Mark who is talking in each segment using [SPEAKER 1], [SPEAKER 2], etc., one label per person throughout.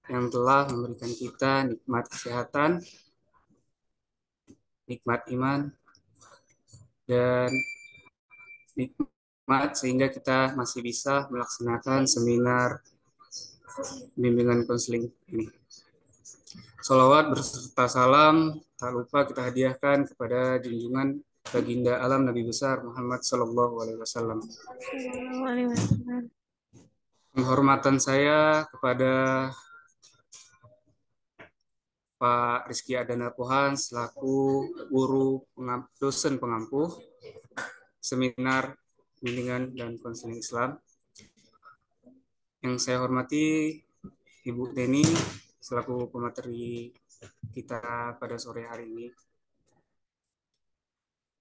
[SPEAKER 1] yang telah memberikan kita nikmat kesehatan, nikmat iman, dan nikmat sehingga kita masih bisa melaksanakan seminar bimbingan konseling ini. Salawat berserta salam tak lupa kita hadiahkan kepada junjungan baginda alam Nabi besar Muhammad Sallallahu Alaihi Wasallam. Penghormatan saya kepada Pak Rizky Adana Pohan selaku guru dosen pengampu seminar bimbingan dan konseling Islam. Yang saya hormati Ibu Deni selaku pemateri kita pada sore hari ini.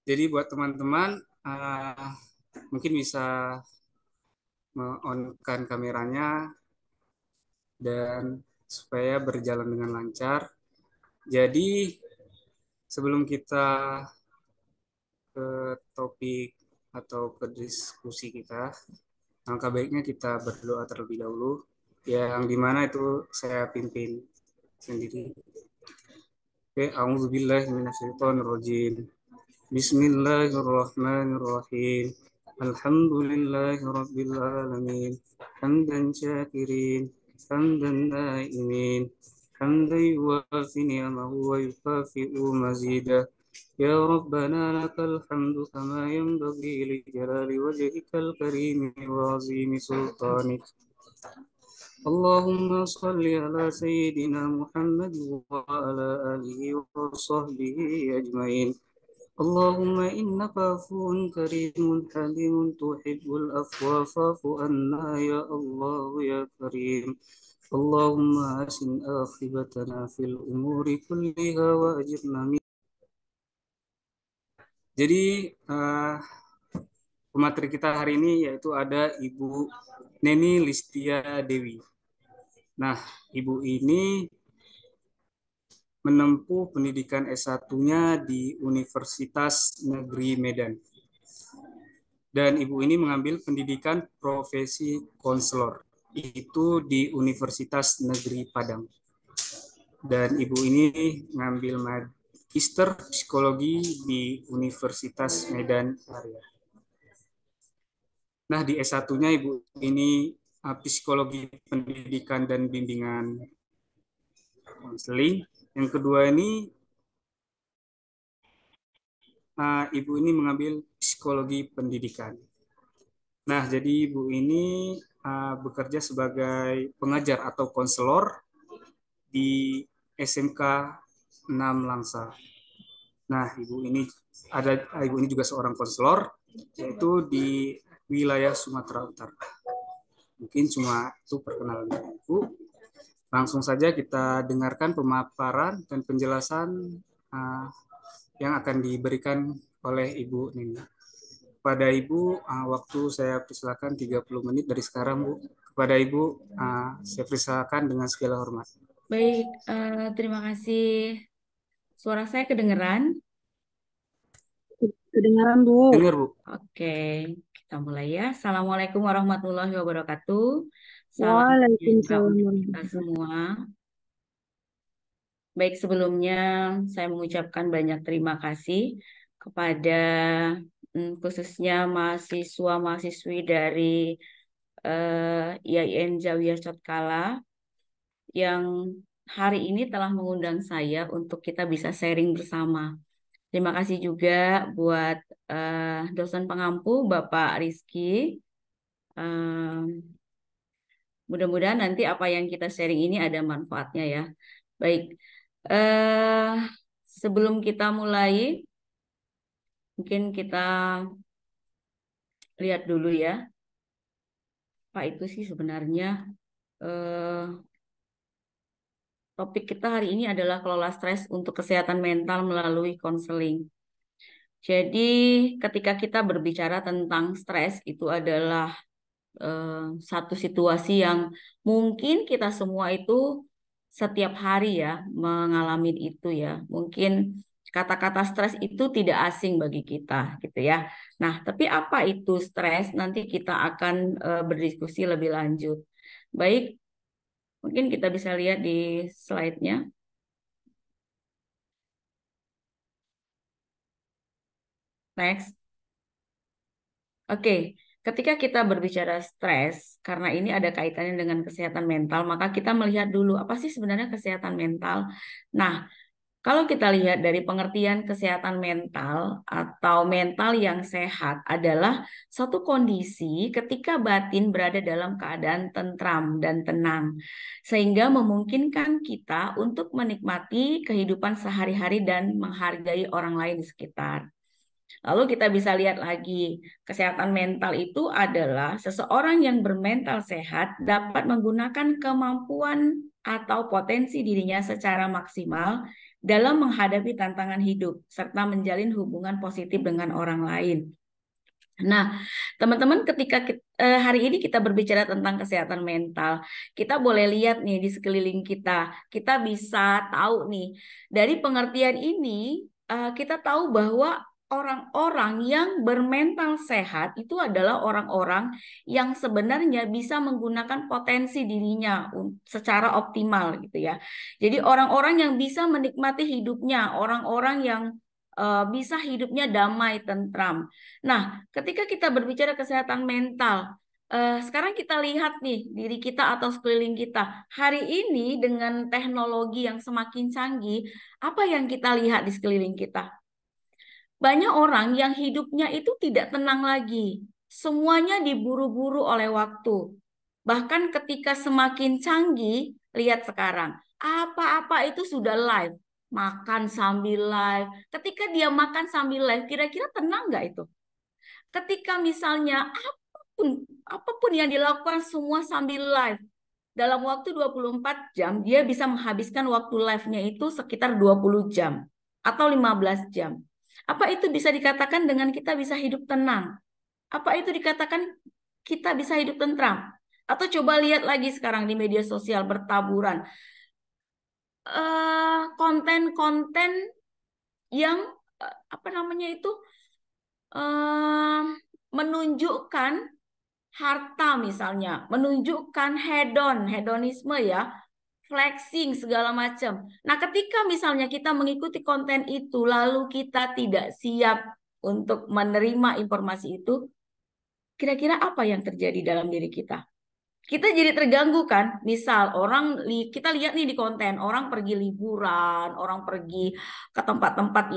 [SPEAKER 1] Jadi buat teman-teman mungkin bisa on-kan kameranya dan supaya berjalan dengan lancar. Jadi sebelum kita ke topik atau ke diskusi kita, langkah baiknya kita berdoa terlebih dahulu, yang dimana itu saya pimpin sendiri. Oke, a'udzubillahi minasyaitonirrajim. Bismillahirrahmanirrahim. Alhamdulillahi rabbil alamin. Hamdan syakirin, hamdan naimin, hamdan yuwafi ni'amahu wa yukafi'u mazidah. Ya Rabbana lakal hamdu kama yanbaghi li jalali wajhikal karim wa azimi sultanik. اللهم صل على سيدنا محمد وعلى آله وصحبه أجمعين. اللهم إنك عفو كريم حليم تحب العفو فاعف عنا يا الله يا كريم. اللهم أحسن عاقبتنا في الأمور كلها وأجرنا من. Jadi pemateri kita hari ini yaitu ada Ibu Neni Listia Dewi. Nah, Ibu ini menempuh pendidikan S1-nya di Universitas Negeri Medan. Dan Ibu ini mengambil pendidikan profesi konselor, itu di Universitas Negeri Padang. Dan Ibu ini mengambil magister psikologi di Universitas Medan Area. Nah, di S1-nya Ibu ini psikologi pendidikan dan bimbingan konseling. Yang kedua ini Ibu ini mengambil psikologi pendidikan. Nah, jadi Ibu ini bekerja sebagai pengajar atau konselor di SMK 6 Langsa. Nah, Ibu ini juga seorang konselor, yaitu di wilayah Sumatera Utara. Mungkin cuma itu perkenalan Ibu. Langsung saja kita dengarkan pemaparan dan penjelasan yang akan diberikan oleh Ibu Nini. Kepada Ibu, waktu saya persilakan 30 menit dari sekarang, Bu. Kepada Ibu, saya persilakan dengan segala hormat.
[SPEAKER 2] Baik, terima kasih. Suara saya kedengeran?
[SPEAKER 3] Kedengaran, Bu.
[SPEAKER 1] Dengar, Bu.
[SPEAKER 2] Oke, kita mulai ya. Assalamualaikum warahmatullahi wabarakatuh. Salam sejahtera
[SPEAKER 3] Waalaikumsalam
[SPEAKER 2] untuk kita
[SPEAKER 3] warahmatullahi
[SPEAKER 2] semua. Baik, sebelumnya saya mengucapkan banyak terima kasih kepada khususnya mahasiswa-mahasiswi dari IAIN Zawiyah Cotkala yang hari ini telah mengundang saya untuk kita bisa sharing bersama. Terima kasih juga buat dosen pengampu Bapak Rizky. Mudah-mudahan nanti apa yang kita sharing ini ada manfaatnya ya. Baik, sebelum kita mulai, mungkin kita lihat dulu ya. Pak itu sih sebenarnya topik kita hari ini adalah kelola stres untuk kesehatan mental melalui konseling. Jadi ketika kita berbicara tentang stres itu adalah satu situasi yang mungkin kita semua itu setiap hari ya mengalami itu ya. Mungkin kata-kata stres itu tidak asing bagi kita gitu ya. Nah, tapi apa itu stres? Nanti kita akan berdiskusi lebih lanjut. Baik, Mungkin kita bisa lihat di slide-nya. Next. Oke, ketika kita berbicara stres, karena ini ada kaitannya dengan kesehatan mental, maka kita melihat dulu apa sih sebenarnya kesehatan mental. Nah, kalau kita lihat dari pengertian kesehatan mental atau mental yang sehat adalah suatu kondisi ketika batin berada dalam keadaan tentram dan tenang, sehingga memungkinkan kita untuk menikmati kehidupan sehari-hari dan menghargai orang lain di sekitar. Lalu kita bisa lihat lagi, kesehatan mental itu adalah seseorang yang bermental sehat dapat menggunakan kemampuan atau potensi dirinya secara maksimal dalam menghadapi tantangan hidup serta menjalin hubungan positif dengan orang lain. Nah, teman-teman, ketika hari ini kita berbicara tentang kesehatan mental, kita boleh lihat nih di sekeliling kita. Kita bisa tahu nih dari pengertian ini, kita tahu bahwa orang-orang yang bermental sehat itu adalah orang-orang yang sebenarnya bisa menggunakan potensi dirinya secara optimal gitu ya. Jadi orang-orang yang bisa menikmati hidupnya, orang-orang yang bisa hidupnya damai, tentram. Nah, ketika kita berbicara kesehatan mental, sekarang kita lihat nih diri kita atau sekeliling kita. Hari ini dengan teknologi yang semakin canggih, apa yang kita lihat di sekeliling kita? Banyak orang yang hidupnya itu tidak tenang lagi. Semuanya diburu-buru oleh waktu. Bahkan ketika semakin canggih, lihat sekarang, apa-apa itu sudah live. Makan sambil live. Ketika dia makan sambil live, kira-kira tenang nggak itu? Ketika misalnya apapun yang dilakukan semua sambil live. Dalam waktu 24 jam, dia bisa menghabiskan waktu live-nya itu sekitar 20 jam atau 15 jam. Apa itu bisa dikatakan dengan kita bisa hidup tenang? Apa itu dikatakan kita bisa hidup tentram? Atau coba lihat lagi sekarang di media sosial bertaburan konten-konten yang apa namanya itu eh, menunjukkan harta misalnya, menunjukkan hedonisme ya, flexing segala macam. Nah, ketika misalnya kita mengikuti konten itu lalu kita tidak siap untuk menerima informasi itu, kira-kira apa yang terjadi dalam diri kita? Kita jadi terganggu kan? Misal kita lihat nih di konten orang pergi liburan, orang pergi ke tempat-tempat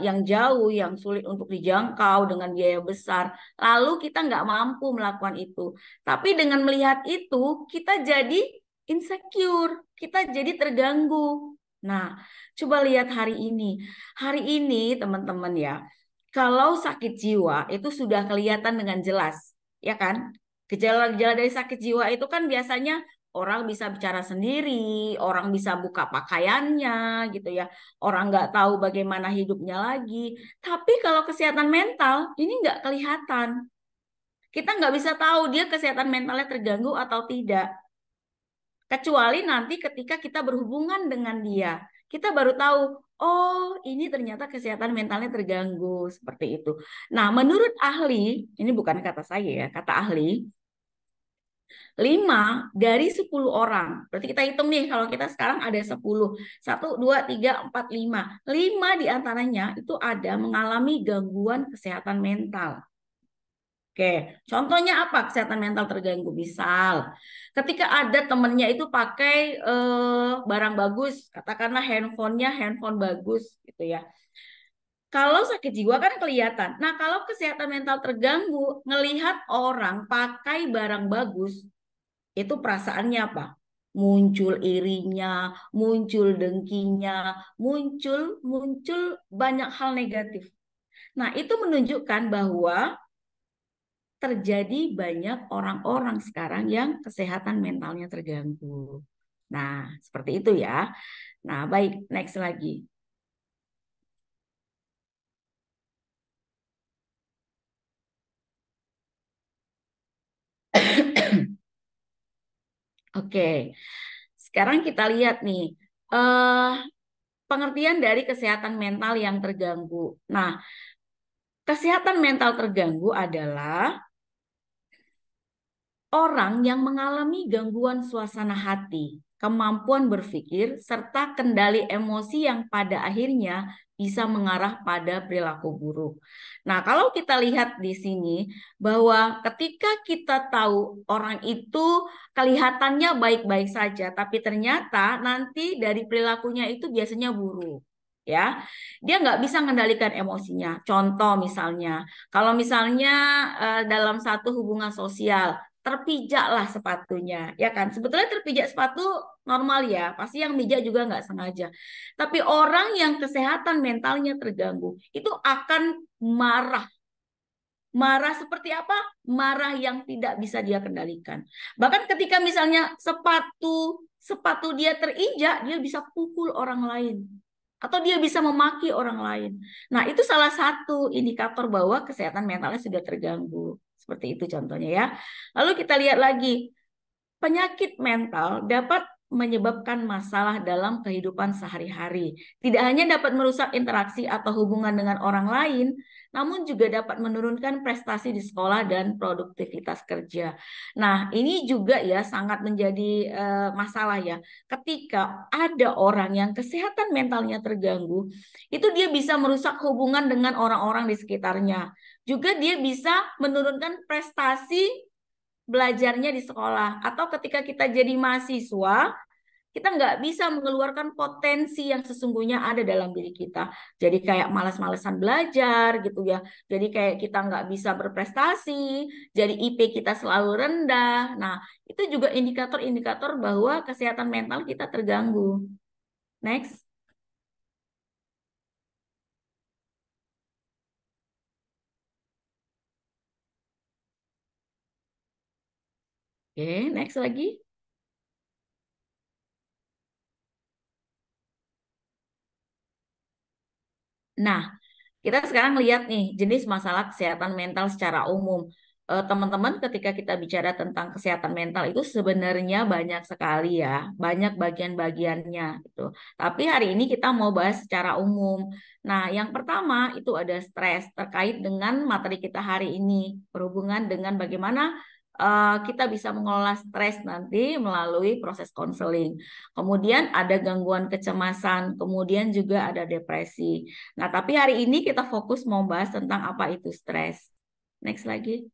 [SPEAKER 2] yang jauh, yang sulit untuk dijangkau dengan biaya besar. Lalu kita nggak mampu melakukan itu. Tapi dengan melihat itu, kita jadi insecure, kita jadi terganggu. Nah, coba lihat hari ini. Hari ini teman-teman ya, kalau sakit jiwa itu sudah kelihatan dengan jelas, ya kan? Gejala-gejala dari sakit jiwa itu kan biasanya orang bisa bicara sendiri, orang bisa buka pakaiannya gitu ya. Orang nggak tahu bagaimana hidupnya lagi. Tapi kalau kesehatan mental ini nggak kelihatan. Kita nggak bisa tahu dia kesehatan mentalnya terganggu atau tidak. Kecuali nanti ketika kita berhubungan dengan dia. Kita baru tahu, oh ini ternyata kesehatan mentalnya terganggu. Seperti itu. Nah, menurut ahli, ini bukan kata saya ya, kata ahli, 5 dari 10 orang. Berarti kita hitung nih, kalau kita sekarang ada 10. 1, 2, 3, 4, 5. 5 diantaranya itu ada mengalami gangguan kesehatan mental. Oke, contohnya apa kesehatan mental terganggu? Misal, ketika ada temennya itu pakai barang bagus, katakanlah handphonenya handphone bagus gitu ya. Kalau sakit jiwa kan kelihatan. Nah, kalau kesehatan mental terganggu, ngelihat orang pakai barang bagus, itu perasaannya apa? Muncul irinya, muncul dengkinya, muncul muncul banyak hal negatif. Nah, itu menunjukkan bahwa terjadi banyak orang-orang sekarang yang kesehatan mentalnya terganggu. Nah, seperti itu ya. Nah, baik, next lagi. Oke, sekarang kita lihat nih. eh Pengertian dari kesehatan mental yang terganggu. Nah, kesehatan mental terganggu adalah orang yang mengalami gangguan suasana hati, kemampuan berpikir, serta kendali emosi yang pada akhirnya bisa mengarah pada perilaku buruk. Nah, kalau kita lihat di sini bahwa ketika kita tahu orang itu kelihatannya baik-baik saja, tapi ternyata nanti dari perilakunya itu biasanya buruk. Ya, dia nggak bisa mengendalikan emosinya. Contoh misalnya, kalau misalnya dalam satu hubungan sosial terpijaklah sepatunya, ya kan? Sebetulnya terpijak sepatu normal ya, pasti yang mijak juga nggak sengaja. Tapi orang yang kesehatan mentalnya terganggu itu akan marah. Marah seperti apa? Marah yang tidak bisa dia kendalikan. Bahkan ketika misalnya sepatu dia terinjak, dia bisa pukul orang lain. Atau dia bisa memaki orang lain. Nah, itu salah satu indikator bahwa kesehatan mentalnya sudah terganggu. Seperti itu contohnya ya. Lalu kita lihat lagi, penyakit mental dapat menyebabkan masalah dalam kehidupan sehari-hari. Tidak hanya dapat merusak interaksi atau hubungan dengan orang lain, namun juga dapat menurunkan prestasi di sekolah dan produktivitas kerja. Nah, ini juga ya sangat menjadi masalah ya. Ketika ada orang yang kesehatan mentalnya terganggu, itu dia bisa merusak hubungan dengan orang-orang di sekitarnya. Juga dia bisa menurunkan prestasi belajarnya di sekolah, atau ketika kita jadi mahasiswa kita nggak bisa mengeluarkan potensi yang sesungguhnya ada dalam diri kita, jadi kayak malas-malesan belajar gitu ya, jadi kayak kita nggak bisa berprestasi, jadi IP kita selalu rendah. Nah, itu juga indikator-indikator bahwa kesehatan mental kita terganggu. Next. Oke, next lagi. Nah, kita sekarang lihat nih jenis masalah kesehatan mental secara umum. Teman-teman, ketika kita bicara tentang kesehatan mental itu sebenarnya banyak sekali ya, banyak bagian-bagiannya gitu. Tapi hari ini kita mau bahas secara umum. Nah, yang pertama itu ada stres terkait dengan materi kita hari ini, berhubungan dengan bagaimana kita bisa mengelola stres nanti melalui proses konseling. Kemudian ada gangguan kecemasan, kemudian juga ada depresi. Nah, tapi hari ini kita fokus mau bahas tentang apa itu stres. Next lagi.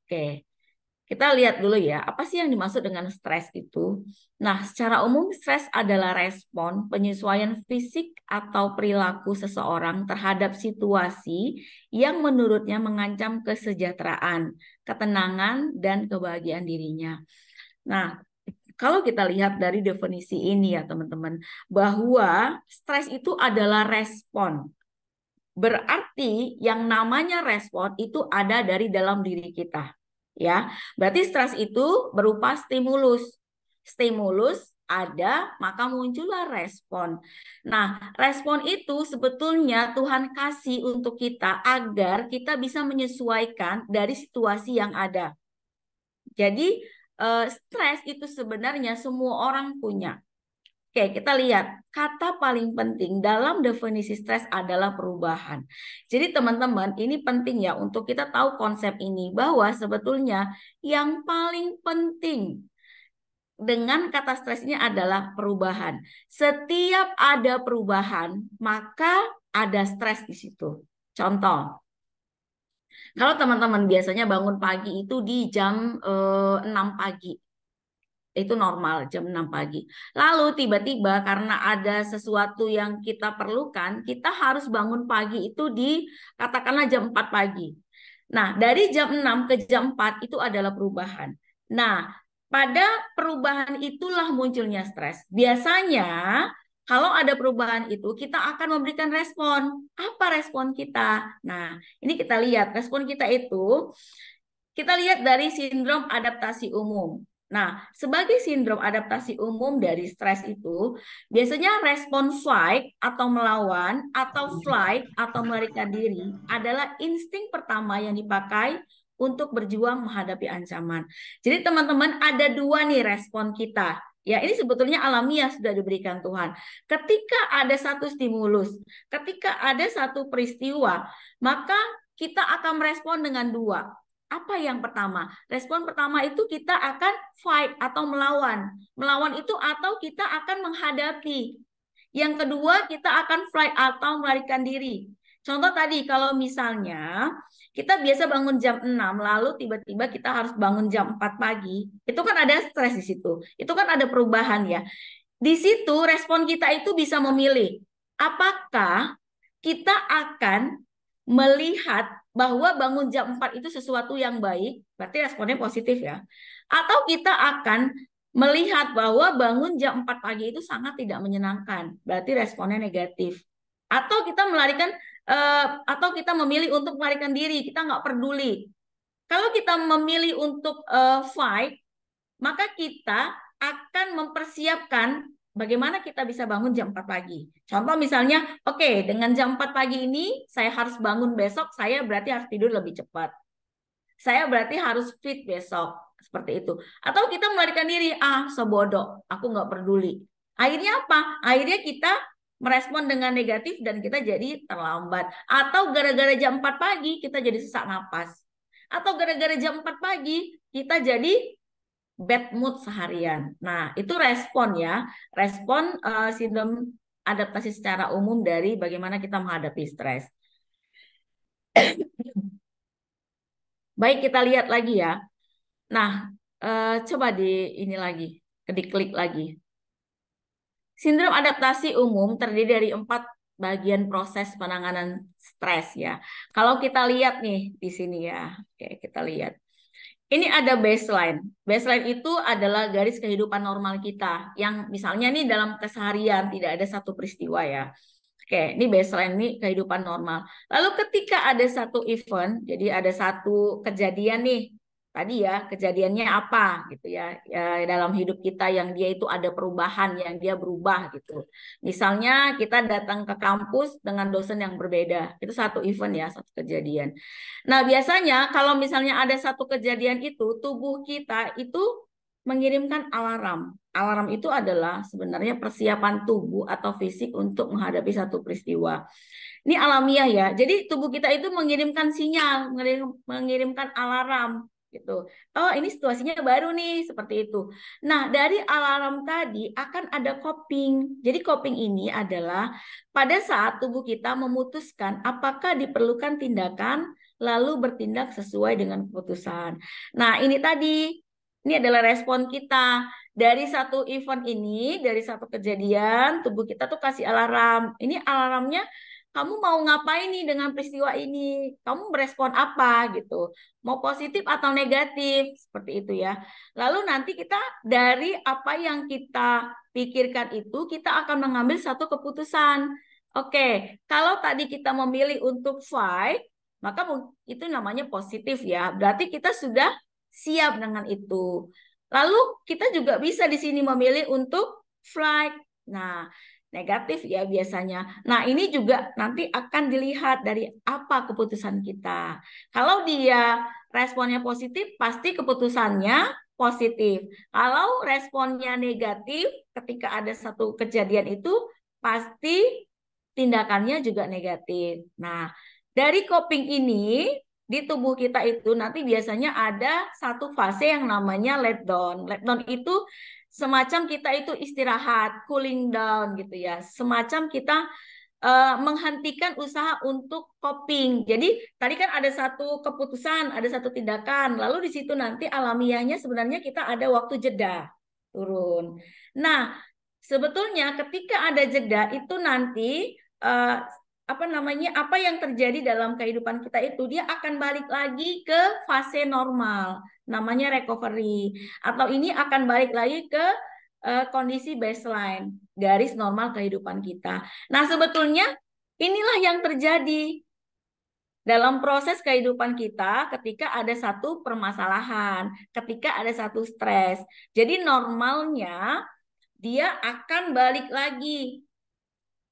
[SPEAKER 2] Oke, kita lihat dulu ya, apa sih yang dimaksud dengan stres itu? Nah, secara umum stres adalah respon penyesuaian fisik atau perilaku seseorang terhadap situasi yang menurutnya mengancam kesejahteraan, ketenangan, dan kebahagiaan dirinya. Nah, kalau kita lihat dari definisi ini ya teman-teman, bahwa stres itu adalah respon. Berarti yang namanya respon itu ada dari dalam diri kita. Ya, berarti stres itu berupa stimulus. Stimulus ada, maka muncullah respon. Nah, respon itu sebetulnya Tuhan kasih untuk kita agar kita bisa menyesuaikan dari situasi yang ada. Jadi, stres itu sebenarnya semua orang punya. Oke, kita lihat kata paling penting dalam definisi stres adalah perubahan. Jadi teman-teman, ini penting ya untuk kita tahu konsep ini bahwa sebetulnya yang paling penting dengan kata stres ini adalah perubahan. Setiap ada perubahan, maka ada stres di situ. Contoh, kalau teman-teman biasanya bangun pagi itu di jam 6 pagi. Itu normal jam 6 pagi. Lalu tiba-tiba karena ada sesuatu yang kita perlukan, kita harus bangun pagi itu di katakanlah jam 4 pagi. Nah, dari jam 6 ke jam 4 itu adalah perubahan. Nah, pada perubahan itulah munculnya stres. Biasanya kalau ada perubahan itu kita akan memberikan respon. Apa respon kita? Nah, ini kita lihat respon kita itu kita lihat dari sindrom adaptasi umum. Nah, sebagai sindrom adaptasi umum dari stres itu, biasanya respon fight atau melawan, atau flight atau melarikan diri adalah insting pertama yang dipakai untuk berjuang menghadapi ancaman. Jadi teman-teman ada dua nih respon kita. Ya, ini sebetulnya alamiah sudah diberikan Tuhan. Ketika ada satu stimulus, ketika ada satu peristiwa, maka kita akan merespon dengan dua. Apa yang pertama? Respon pertama itu kita akan fight atau melawan. Melawan itu atau kita akan menghadapi. Yang kedua, kita akan flight atau melarikan diri. Contoh tadi, kalau misalnya kita biasa bangun jam 6, lalu tiba-tiba kita harus bangun jam 4 pagi. Itu kan ada stres di situ. Itu kan ada perubahan ya. Di situ respon kita itu bisa memilih. Apakah kita akan melihat bahwa bangun jam 4 itu sesuatu yang baik, berarti responnya positif ya. Atau kita akan melihat bahwa bangun jam 4 pagi itu sangat tidak menyenangkan, berarti responnya negatif. Atau kita melarikan atau kita memilih untuk melarikan diri, kita nggak peduli. Kalau kita memilih untuk fight, maka kita akan mempersiapkan bagaimana kita bisa bangun jam 4 pagi. Contoh misalnya, oke, dengan jam 4 pagi ini saya harus bangun besok, saya berarti harus tidur lebih cepat. Saya berarti harus fit besok, seperti itu. Atau kita melarikan diri, sebodoh, aku nggak peduli. Akhirnya apa? Akhirnya kita merespon dengan negatif dan kita jadi terlambat. Atau gara-gara jam 4 pagi kita jadi sesak napas. Atau gara-gara jam 4 pagi kita jadi bad mood seharian. Nah, itu respon ya. Respon sindrom adaptasi secara umum dari bagaimana kita menghadapi stres. Baik, kita lihat lagi ya. Nah, coba ini lagi, diklik lagi. Sindrom adaptasi umum terdiri dari 4 bagian proses penanganan stres ya. Kalau kita lihat nih di sini ya, oke kita lihat. Ini ada baseline. Baseline itu adalah garis kehidupan normal kita, yang misalnya nih dalam keseharian tidak ada satu peristiwa ya. Oke, ini baseline, ini kehidupan normal. Lalu ketika ada satu event, jadi ada satu kejadian nih, tadi ya kejadiannya apa gitu ya, dalam hidup kita yang dia itu ada perubahan, yang dia berubah gitu. Misalnya kita datang ke kampus dengan dosen yang berbeda, itu satu event ya, satu kejadian. Nah biasanya kalau misalnya ada satu kejadian itu, tubuh kita itu mengirimkan alarm. Alarm itu adalah sebenarnya persiapan tubuh atau fisik untuk menghadapi satu peristiwa. Ini alamiah ya. Jadi tubuh kita itu mengirimkan sinyal, mengirimkan alarm gitu. Oh, ini situasinya baru nih, seperti itu. Nah, dari alarm tadi akan ada coping. Jadi coping ini adalah pada saat tubuh kita memutuskan apakah diperlukan tindakan lalu bertindak sesuai dengan keputusan. Nah, ini tadi, ini adalah respon kita. Dari satu event ini, dari satu kejadian, tubuh kita tuh kasih alarm. Ini alarmnya, kamu mau ngapain nih dengan peristiwa ini? Kamu merespon apa gitu? Mau positif atau negatif? Seperti itu ya. Lalu nanti kita dari apa yang kita pikirkan itu, kita akan mengambil satu keputusan. Oke, kalau tadi kita memilih untuk fight, maka itu namanya positif ya. Berarti kita sudah siap dengan itu. Lalu kita juga bisa di sini memilih untuk flight. Nah, negatif ya biasanya. Nah, ini juga nanti akan dilihat dari apa keputusan kita. Kalau dia responnya positif, pasti keputusannya positif. Kalau responnya negatif, ketika ada satu kejadian itu, pasti tindakannya juga negatif. Nah, dari coping ini, di tubuh kita itu nanti biasanya ada satu fase yang namanya let down. Let down itu semacam kita itu istirahat, cooling down gitu ya. Semacam kita menghentikan usaha untuk coping. Jadi tadi kan ada satu keputusan, ada satu tindakan. Lalu di situ nanti alamiahnya sebenarnya kita ada waktu jeda turun. Nah, sebetulnya ketika ada jeda itu nanti apa yang terjadi dalam kehidupan kita itu dia akan balik lagi ke fase normal, namanya recovery, atau ini akan balik lagi ke kondisi baseline, garis normal kehidupan kita. Nah, sebetulnya inilah yang terjadi dalam proses kehidupan kita ketika ada satu permasalahan, ketika ada satu stres. Jadi normalnya dia akan balik lagi.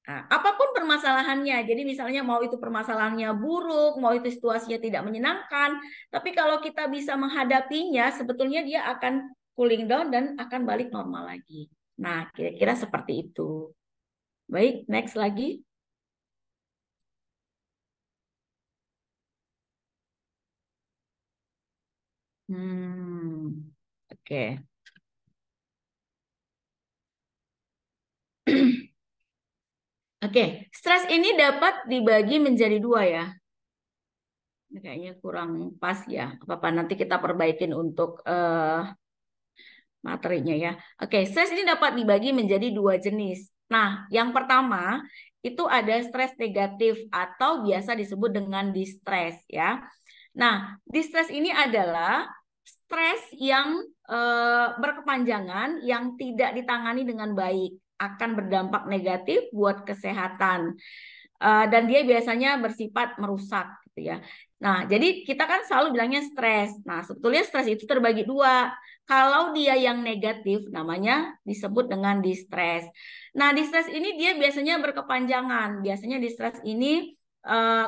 [SPEAKER 2] Nah, apapun permasalahannya, jadi misalnya mau itu permasalahannya buruk, mau itu situasinya tidak menyenangkan, tapi kalau kita bisa menghadapinya, sebetulnya dia akan cooling down dan akan balik normal lagi. Nah, kira-kira seperti itu. Baik, next lagi. Oke. Oke, stres ini dapat dibagi menjadi dua ya. Ini kayaknya kurang pas ya. Apa-apa nanti kita perbaikin untuk materinya ya. Oke, stres ini dapat dibagi menjadi dua jenis. Nah, yang pertama itu ada stres negatif atau biasa disebut dengan distres ya. Nah, distres ini adalah stres yang berkepanjangan yang tidak ditangani dengan baik, akan berdampak negatif buat kesehatan. Dan dia biasanya bersifat merusak gitu ya. Nah, jadi kita kan selalu bilangnya stres. Nah, sebetulnya stres itu terbagi dua. Kalau dia yang negatif, namanya disebut dengan distres. Nah, distres ini dia biasanya berkepanjangan. Biasanya distres ini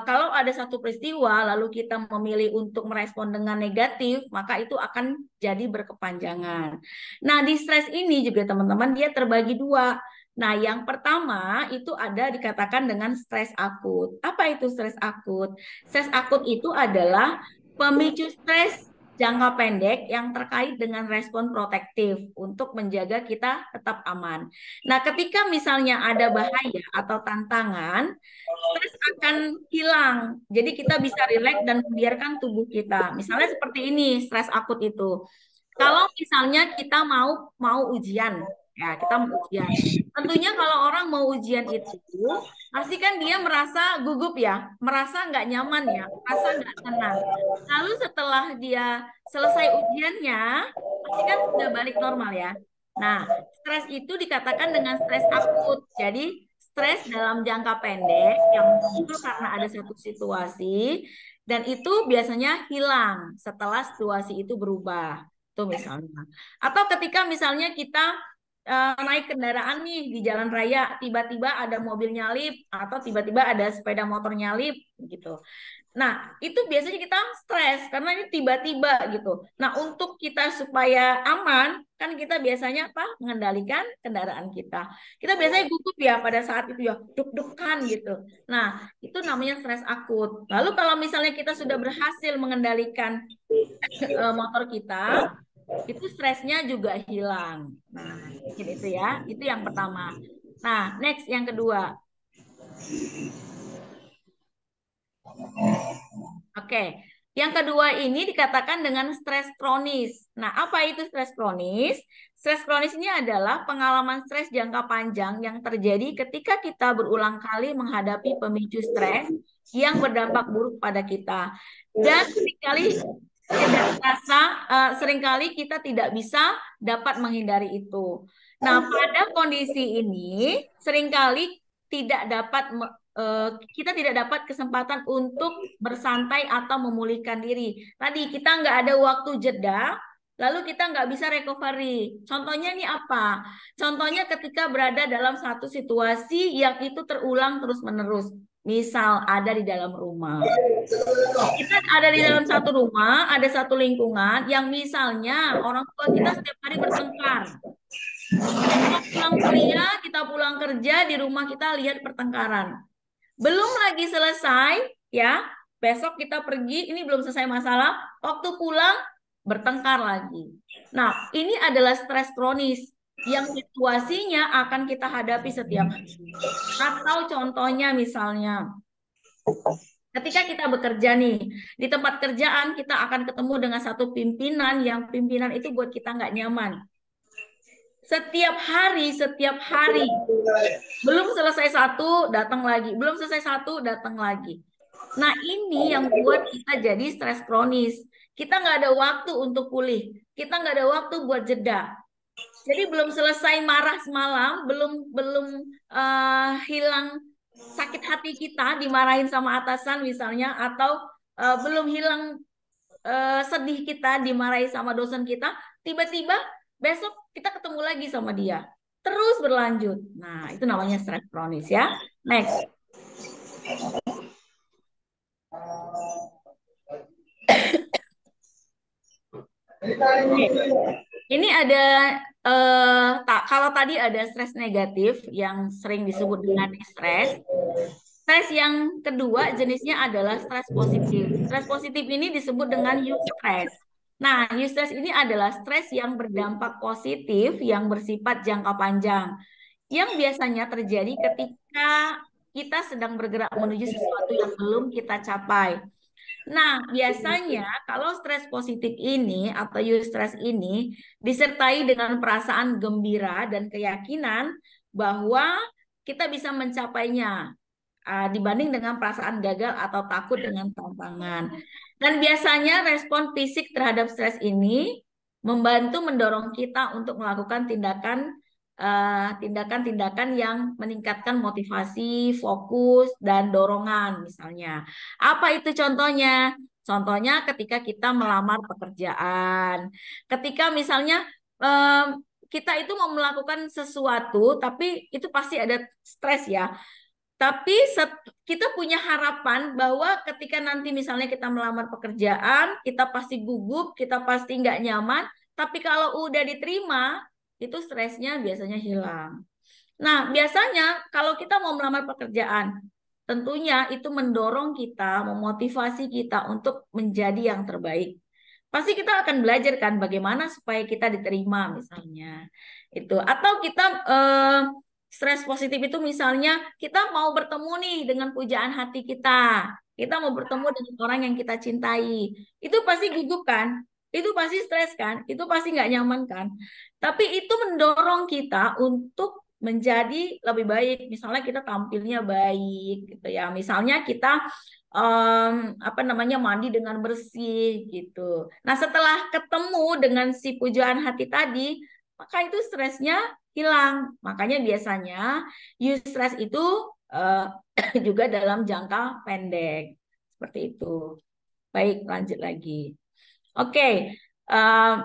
[SPEAKER 2] kalau ada satu peristiwa lalu kita memilih untuk merespon dengan negatif, maka itu akan jadi berkepanjangan. Nah, distres ini juga teman-teman dia terbagi dua. Nah, yang pertama itu ada dikatakan dengan stres akut. Apa itu stres akut? Stres akut itu adalah pemicu stres jangka pendek yang terkait dengan respon protektif untuk menjaga kita tetap aman. Nah, ketika misalnya ada bahaya atau tantangan, stres akan hilang. Jadi kita bisa rileks dan membiarkan tubuh kita. Misalnya seperti ini, stres akut itu. Kalau misalnya kita mau mau ujian, ya kita mau ujian. Tentunya kalau orang mau ujian itu, pasti kan dia merasa gugup ya, merasa nggak nyaman ya, merasa nggak tenang. Lalu setelah dia selesai ujiannya, pasti kan sudah balik normal ya. Nah, stres itu dikatakan dengan stres akut. Jadi, stres dalam jangka pendek yang muncul karena ada satu situasi, dan itu biasanya hilang setelah situasi itu berubah. Tuh misalnya. Atau ketika misalnya kita naik kendaraan nih di jalan raya, tiba-tiba ada mobil nyalip atau tiba-tiba ada sepeda motor nyalip gitu. Nah, itu biasanya kita stres karena ini tiba-tiba gitu. Nah, untuk kita supaya aman, kan kita biasanya apa? Mengendalikan kendaraan kita. Kita biasanya gugup ya pada saat itu ya, deg-degan gitu. Nah, itu namanya stres akut. Lalu kalau misalnya kita sudah berhasil mengendalikan motor kita, itu stresnya juga hilang. Nah, mungkin itu ya. Itu yang pertama. Nah, next yang kedua. Oke. Yang kedua ini dikatakan dengan stres kronis. Nah, apa itu stres kronis? Stres kronis ini adalah pengalaman stres jangka panjang yang terjadi ketika kita berulang kali menghadapi pemicu stres yang berdampak buruk pada kita. Dan seringkali tidak terasa, seringkali kita tidak bisa dapat menghindari itu. Nah, pada kondisi ini seringkali tidak dapat kita tidak dapat kesempatan untuk bersantai atau memulihkan diri. Tadi kita nggak ada waktu jeda, lalu kita nggak bisa recovery. Contohnya ini apa? Contohnya ketika berada dalam satu situasi yang itu terulang terus-menerus. Misal ada di dalam rumah. Kita ada di dalam satu rumah, ada satu lingkungan yang misalnya orang tua kita setiap hari bertengkar. Kita pulang kuliah, kita pulang kerja, di rumah kita lihat pertengkaran. Belum lagi selesai, ya. Besok kita pergi, ini belum selesai masalah. Waktu pulang, bertengkar lagi. Nah, ini adalah stres kronis yang situasinya akan kita hadapi setiap hari. Atau contohnya misalnya, ketika kita bekerja nih, di tempat kerjaan kita akan ketemu dengan satu pimpinan yang pimpinan itu buat kita nggak nyaman. Setiap hari, belum selesai satu, datang lagi. Belum selesai satu, datang lagi. Nah, ini yang buat kita jadi stres kronis. Kita nggak ada waktu untuk pulih. Kita nggak ada waktu buat jeda. Jadi belum selesai marah semalam, belum belum hilang sakit hati kita dimarahin sama atasan misalnya, atau belum hilang sedih kita dimarahi sama dosen kita, tiba-tiba besok kita ketemu lagi sama dia. Terus berlanjut. Nah, itu namanya stres kronis ya. Next. Oke. Ini ada kalau tadi ada stres negatif yang sering disebut dengan stres. Stres yang kedua jenisnya adalah stres positif. Stres positif ini disebut dengan eustress. Nah, eustress ini adalah stres yang berdampak positif yang bersifat jangka panjang, yang biasanya terjadi ketika kita sedang bergerak menuju sesuatu yang belum kita capai. Nah, biasanya kalau stres positif ini atau eustress ini disertai dengan perasaan gembira dan keyakinan bahwa kita bisa mencapainya, dibanding dengan perasaan gagal atau takut dengan tantangan. Dan biasanya respon fisik terhadap stres ini membantu mendorong kita untuk melakukan tindakan-tindakan yang meningkatkan motivasi, fokus, dan dorongan misalnya. Apa itu contohnya? Contohnya ketika kita melamar pekerjaan, ketika misalnya kita itu mau melakukan sesuatu, tapi itu pasti ada stres ya. Tapi kita punya harapan bahwa ketika nanti misalnya kita melamar pekerjaan, kita pasti gugup, kita pasti nggak nyaman. Tapi kalau udah diterima, itu stresnya biasanya hilang. Nah, biasanya kalau kita mau melamar pekerjaan, tentunya itu mendorong kita, memotivasi kita untuk menjadi yang terbaik. Pasti kita akan belajar kan bagaimana supaya kita diterima misalnya. Itu atau kita stres positif itu misalnya kita mau bertemu nih dengan pujaan hati kita. Kita mau bertemu dengan orang yang kita cintai. Itu pasti gugup kan? Itu pasti stres kan? Itu pasti nggak nyaman kan? Tapi itu mendorong kita untuk menjadi lebih baik. Misalnya kita tampilnya baik gitu ya. Misalnya kita apa namanya mandi dengan bersih gitu. Nah, setelah ketemu dengan si pujaan hati tadi, maka itu stresnya hilang. Makanya biasanya eustress itu eh, juga dalam jangka pendek. Seperti itu. Baik, lanjut lagi. Oke, eh,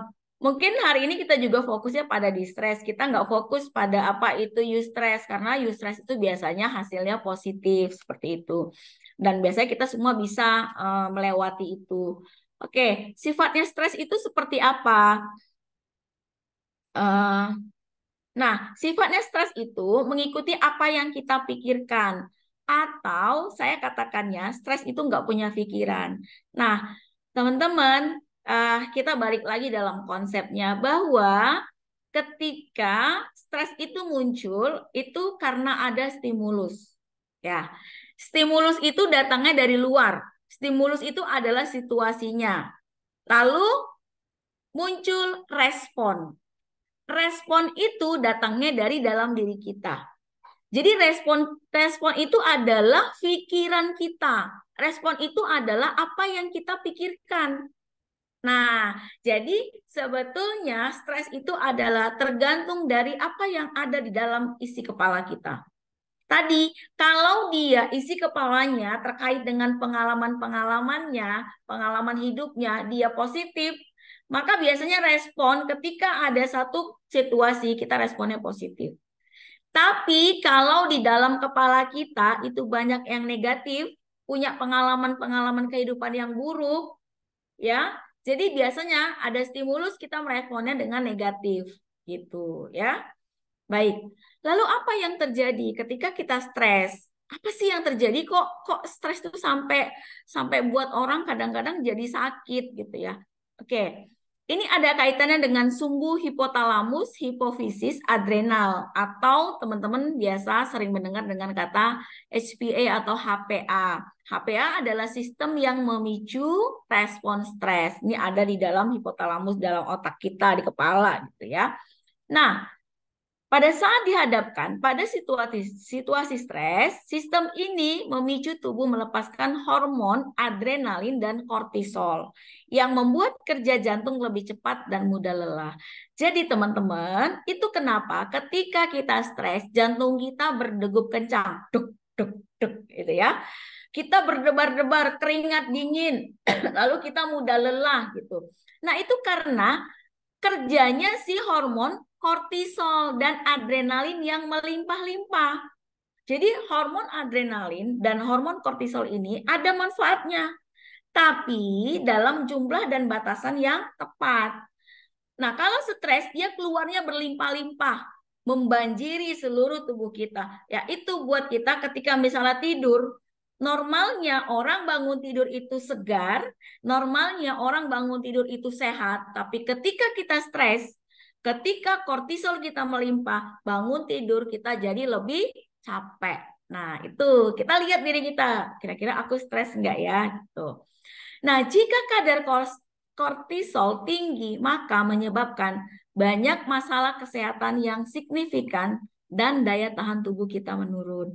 [SPEAKER 2] mungkin hari ini kita juga fokusnya pada distress. Kita nggak fokus pada apa itu eustress, karena eustress itu biasanya hasilnya positif, seperti itu. Dan biasanya kita semua bisa melewati itu. Oke, sifatnya stres itu seperti apa? Eh, Nah, sifatnya stres itu mengikuti apa yang kita pikirkan. Atau saya katakannya, stres itu nggak punya pikiran. Nah, teman-teman, kita balik lagi dalam konsepnya bahwa ketika stres itu muncul, itu karena ada stimulus. Ya, stimulus itu datangnya dari luar. Stimulus itu adalah situasinya. Lalu muncul respon. Respon itu datangnya dari dalam diri kita. Jadi respon itu adalah pikiran kita. Respon itu adalah apa yang kita pikirkan. Nah, jadi sebetulnya stres itu adalah tergantung dari apa yang ada di dalam isi kepala kita. Tadi, kalau dia isi kepalanya terkait dengan pengalaman-pengalamannya, pengalaman hidupnya, dia positif, maka biasanya respon ketika ada satu situasi, kita responnya positif. Tapi kalau di dalam kepala kita itu banyak yang negatif, punya pengalaman-pengalaman kehidupan yang buruk, ya. Jadi biasanya ada stimulus kita meresponnya dengan negatif, gitu, ya. Baik. Lalu apa yang terjadi ketika kita stres? Apa sih yang terjadi kok stres itu sampai sampai buat orang kadang-kadang jadi sakit gitu ya. Oke. Ini ada kaitannya dengan sumbu hipotalamus, hipofisis, adrenal atau teman-teman biasa sering mendengar dengan kata HPA atau HPA. HPA adalah sistem yang memicu respon stres. Ini ada di dalam hipotalamus dalam otak kita di kepala gitu ya. Nah, pada saat dihadapkan pada situasi stres, sistem ini memicu tubuh melepaskan hormon adrenalin dan kortisol yang membuat kerja jantung lebih cepat dan mudah lelah. Jadi teman-teman, itu kenapa ketika kita stres, jantung kita berdegup kencang, duk duk duk gitu ya. Kita berdebar-debar, keringat dingin, lalu kita mudah lelah gitu. Nah, itu karena kerjanya si hormon kortisol dan adrenalin yang melimpah-limpah. Jadi hormon adrenalin dan hormon kortisol ini ada manfaatnya, tapi dalam jumlah dan batasan yang tepat. Nah, kalau stres dia keluarnya berlimpah-limpah, membanjiri seluruh tubuh kita. Ya, itu buat kita ketika misalnya tidur, normalnya orang bangun tidur itu segar, normalnya orang bangun tidur itu sehat, tapi ketika kita stres, ketika kortisol kita melimpah, bangun tidur kita jadi lebih capek. Nah, itu kita lihat diri kita, kira-kira aku stres enggak ya gitu. Nah, jika kadar kortisol tinggi, maka menyebabkan banyak masalah kesehatan yang signifikan dan daya tahan tubuh kita menurun.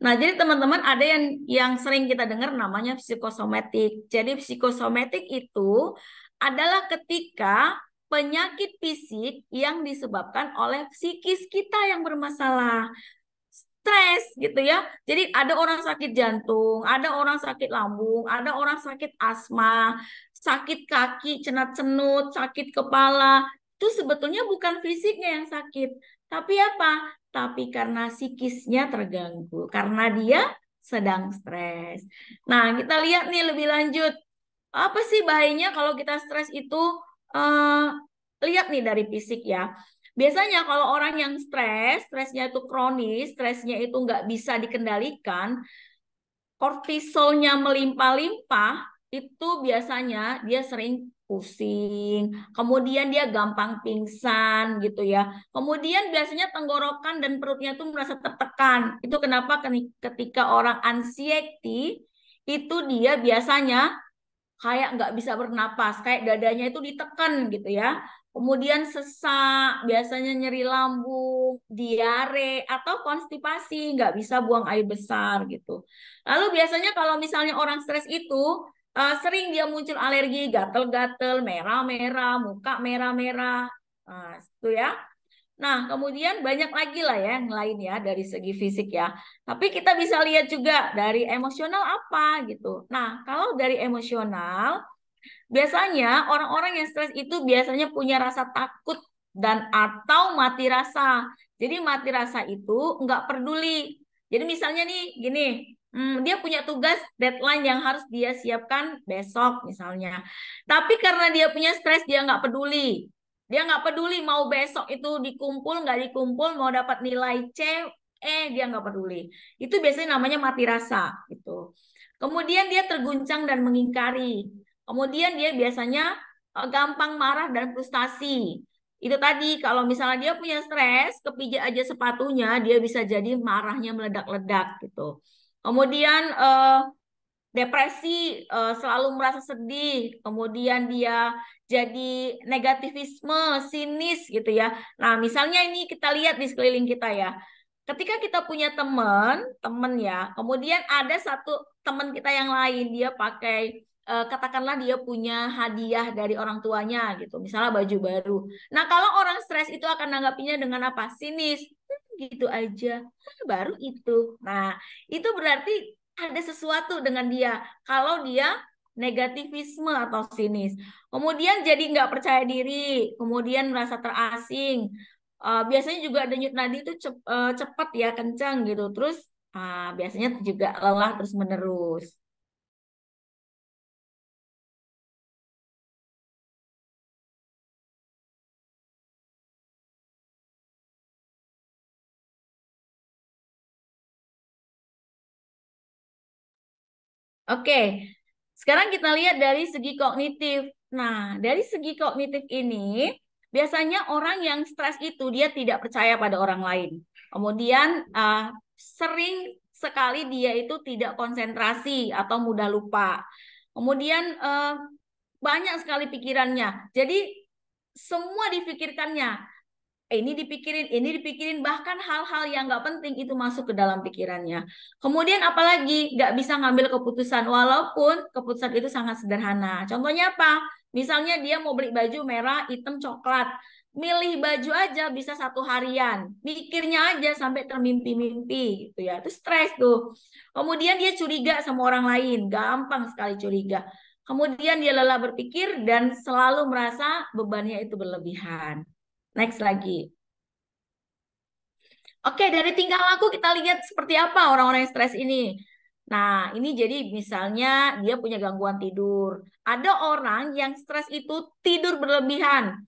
[SPEAKER 2] Nah, jadi teman-teman ada yang sering kita dengar namanya psikosomatik. Jadi psikosomatik itu adalah ketika penyakit fisik yang disebabkan oleh psikis kita yang bermasalah. Stres gitu ya. Jadi ada orang sakit jantung, ada orang sakit lambung, ada orang sakit asma, sakit kaki, cenat-cenut, sakit kepala. Itu sebetulnya bukan fisiknya yang sakit, tapi apa? Tapi karena psikisnya terganggu, karena dia sedang stres. Nah, kita lihat nih lebih lanjut. Apa sih bahayanya kalau kita stres itu? Eh, lihat nih dari fisik ya. Biasanya kalau orang yang stres, stresnya itu kronis, stresnya itu nggak bisa dikendalikan, kortisolnya melimpah-limpah, itu biasanya dia sering pusing, kemudian dia gampang pingsan gitu ya. Kemudian biasanya tenggorokan dan perutnya itu merasa tertekan. Itu kenapa ketika orang anxiety itu dia biasanya kayak nggak bisa bernapas, kayak dadanya itu ditekan gitu ya. Kemudian sesak, biasanya nyeri lambung, diare, atau konstipasi, nggak bisa buang air besar gitu. Lalu biasanya kalau misalnya orang stres itu sering dia muncul alergi, gatel-gatel, merah-merah, muka merah-merah, itu ya. Nah, kemudian banyak lagi lah ya yang lain ya dari segi fisik ya. Tapi kita bisa lihat juga dari emosional apa gitu. Nah, kalau dari emosional, biasanya orang-orang yang stres itu biasanya punya rasa takut dan atau mati rasa. Jadi mati rasa itu nggak peduli. Jadi misalnya nih gini, dia punya tugas deadline yang harus dia siapkan besok misalnya. Tapi karena dia punya stres dia nggak peduli. Dia nggak peduli mau besok itu dikumpul nggak dikumpul, mau dapat nilai C, dia nggak peduli. Itu biasanya namanya mati rasa gitu. Kemudian dia terguncang dan mengingkari. Kemudian dia biasanya gampang marah dan frustasi. Itu tadi kalau misalnya dia punya stres, kepijak aja sepatunya, dia bisa jadi marahnya meledak-ledak gitu. Kemudian depresi, selalu merasa sedih, kemudian dia jadi negativisme, sinis gitu ya. Nah, misalnya ini kita lihat di sekeliling kita ya. Ketika kita punya teman ya, kemudian ada satu teman kita yang lain, dia pakai katakanlah dia punya hadiah dari orang tuanya gitu, misalnya baju baru. Nah, kalau orang stres itu akan nanggapinya dengan apa? Sinis. Gitu aja. Baru itu. Nah, itu berarti ada sesuatu dengan dia. Kalau dia negativisme atau sinis. Kemudian jadi nggak percaya diri, kemudian merasa terasing. Biasanya juga denyut nadi itu cepat ya, kencang gitu. Terus biasanya juga lelah terus menerus. Oke, sekarang kita lihat dari segi kognitif. Nah, dari segi kognitif ini, biasanya orang yang stres itu dia tidak percaya pada orang lain. Kemudian sering sekali dia itu tidak konsentrasi atau mudah lupa. Kemudian banyak sekali pikirannya. Jadi semua dipikirkannya, ini dipikirin, bahkan hal-hal yang nggak penting itu masuk ke dalam pikirannya. Kemudian apalagi nggak bisa ngambil keputusan, walaupun keputusan itu sangat sederhana. Contohnya apa? Misalnya dia mau beli baju merah, hitam, coklat. Milih baju aja bisa satu harian. Mikirnya aja sampai termimpi-mimpi gitu ya. Itu stres tuh. Kemudian dia curiga sama orang lain. Gampang sekali curiga. Kemudian dia lelah berpikir dan selalu merasa bebannya itu berlebihan. Next lagi. Oke, dari tingkah laku kita lihat seperti apa orang-orang yang stres ini. Nah, ini jadi misalnya dia punya gangguan tidur. Ada orang yang stres itu tidur berlebihan.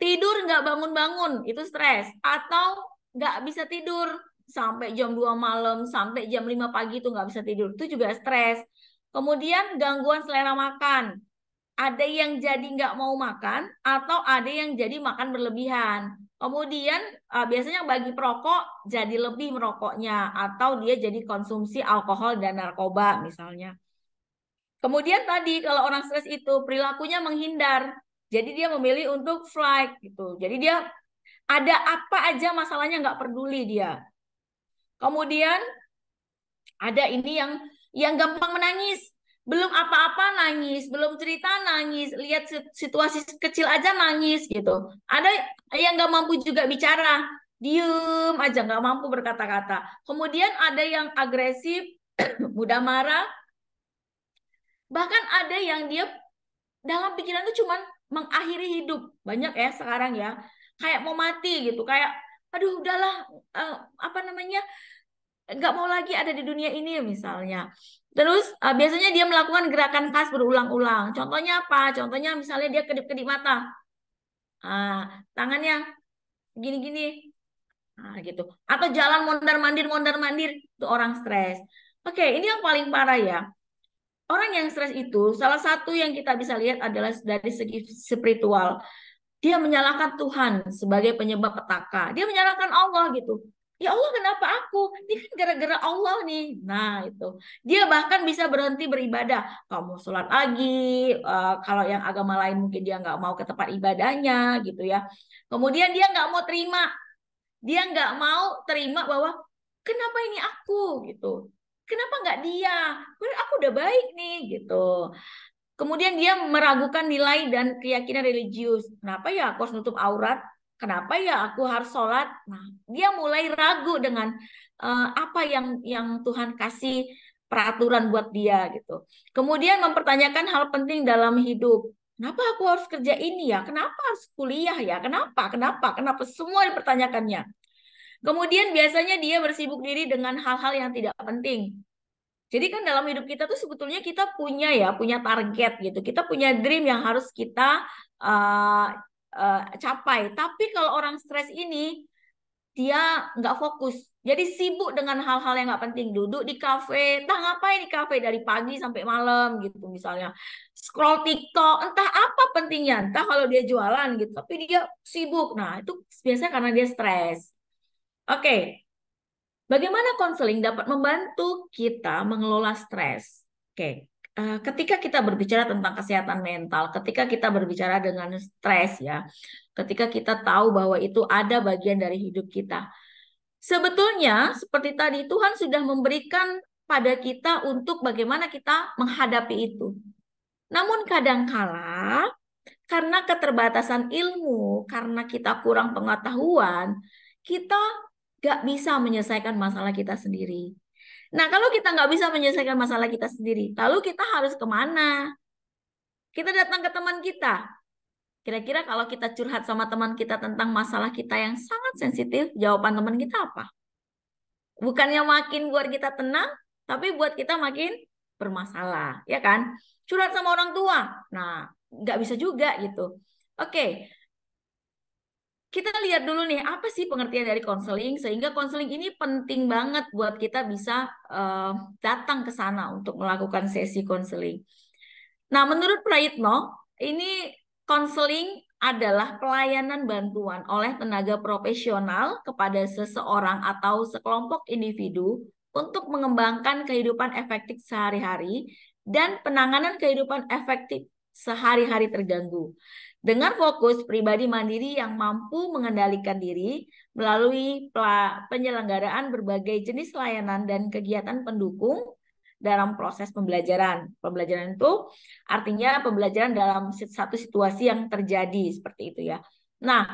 [SPEAKER 2] Tidur nggak bangun-bangun, itu stres. Atau nggak bisa tidur sampai jam 2 malam, sampai jam 5 pagi itu nggak bisa tidur. Itu juga stres. Kemudian gangguan selera makan. Ada yang jadi nggak mau makan, atau ada yang jadi makan berlebihan. Kemudian biasanya bagi perokok jadi lebih merokoknya, atau dia jadi konsumsi alkohol dan narkoba misalnya. Kemudian tadi kalau orang stres itu perilakunya menghindar. Jadi dia memilih untuk flight gitu. Jadi dia ada apa aja masalahnya nggak peduli dia. Kemudian ada ini yang gampang menangis. Belum apa-apa nangis, belum cerita nangis, lihat situasi kecil aja nangis gitu. Ada yang nggak mampu juga bicara, diem aja nggak mampu berkata-kata. Kemudian ada yang agresif, mudah marah, bahkan ada yang dia dalam pikiran tuh cuman mengakhiri hidup. Banyak ya sekarang ya, kayak mau mati gitu, kayak aduh udahlah, apa namanya, nggak mau lagi ada di dunia ini misalnya. Terus biasanya dia melakukan gerakan khas berulang-ulang. Contohnya apa? Contohnya misalnya dia kedip-kedip mata, tangannya gini-gini, gitu. Atau jalan mondar-mandir itu orang stres. Oke, ini yang paling parah ya. Orang yang stres itu salah satu yang kita bisa lihat adalah dari segi spiritual. Dia menyalahkan Tuhan sebagai penyebab petaka. Dia menyalahkan Allah gitu. Ya Allah, kenapa aku? Ini kan gara-gara Allah nih. Nah, itu. Dia bahkan bisa berhenti beribadah. Kamu sholat lagi. Kalau yang agama lain mungkin dia nggak mau ke tempat ibadahnya gitu ya. Kemudian dia nggak mau terima. Dia nggak mau terima bahwa kenapa ini aku gitu. Kenapa nggak dia? Aku udah baik nih gitu. Kemudian dia meragukan nilai dan keyakinan religius. Kenapa ya aku harus nutup aurat? Kenapa ya aku harus sholat? Nah, dia mulai ragu dengan apa yang Tuhan kasih peraturan buat dia gitu. Kemudian mempertanyakan hal penting dalam hidup. Kenapa aku harus kerja ini ya? Kenapa harus kuliah ya? Kenapa? Kenapa? Kenapa? Semua dipertanyakannya. Kemudian biasanya dia bersibuk diri dengan hal-hal yang tidak penting. Jadi kan dalam hidup kita tuh sebetulnya kita punya target gitu. Kita punya dream yang harus kita uh, capai. Tapi kalau orang stres ini dia nggak fokus. Jadi sibuk dengan hal-hal yang nggak penting. Duduk di kafe, entah ngapain di kafe dari pagi sampai malam gitu misalnya. Scroll TikTok, entah apa pentingnya. Entah kalau dia jualan gitu, tapi dia sibuk. Nah itu biasanya karena dia stres. Oke. Bagaimana konseling dapat membantu kita mengelola stres? Oke, ketika kita berbicara tentang kesehatan mental, ketika kita berbicara dengan stres ya, ketika kita tahu bahwa itu ada bagian dari hidup kita. Sebetulnya seperti tadi Tuhan sudah memberikan pada kita untuk bagaimana kita menghadapi itu. Namun kadangkala karena keterbatasan ilmu, karena kita kurang pengetahuan, kita nggak bisa menyelesaikan masalah kita sendiri. Nah, kalau kita nggak bisa menyelesaikan masalah kita sendiri, lalu kita harus kemana? Kita datang ke teman kita. Kira-kira kalau kita curhat sama teman kita tentang masalah kita yang sangat sensitif, jawaban teman kita apa? Bukannya makin buat kita tenang, tapi buat kita makin bermasalah, ya kan? Curhat sama orang tua, nah nggak bisa juga gitu. Oke, kita lihat dulu nih apa sih pengertian dari konseling, sehingga konseling ini penting banget buat kita bisa datang ke sana untuk melakukan sesi konseling. Nah, menurut Prayitno, ini konseling adalah pelayanan bantuan oleh tenaga profesional kepada seseorang atau sekelompok individu untuk mengembangkan kehidupan efektif sehari-hari dan penanganan kehidupan efektif sehari-hari terganggu. Dengan fokus pribadi mandiri yang mampu mengendalikan diri melalui penyelenggaraan berbagai jenis layanan dan kegiatan pendukung dalam proses pembelajaran. Pembelajaran itu artinya pembelajaran dalam satu situasi yang terjadi seperti itu ya. Nah,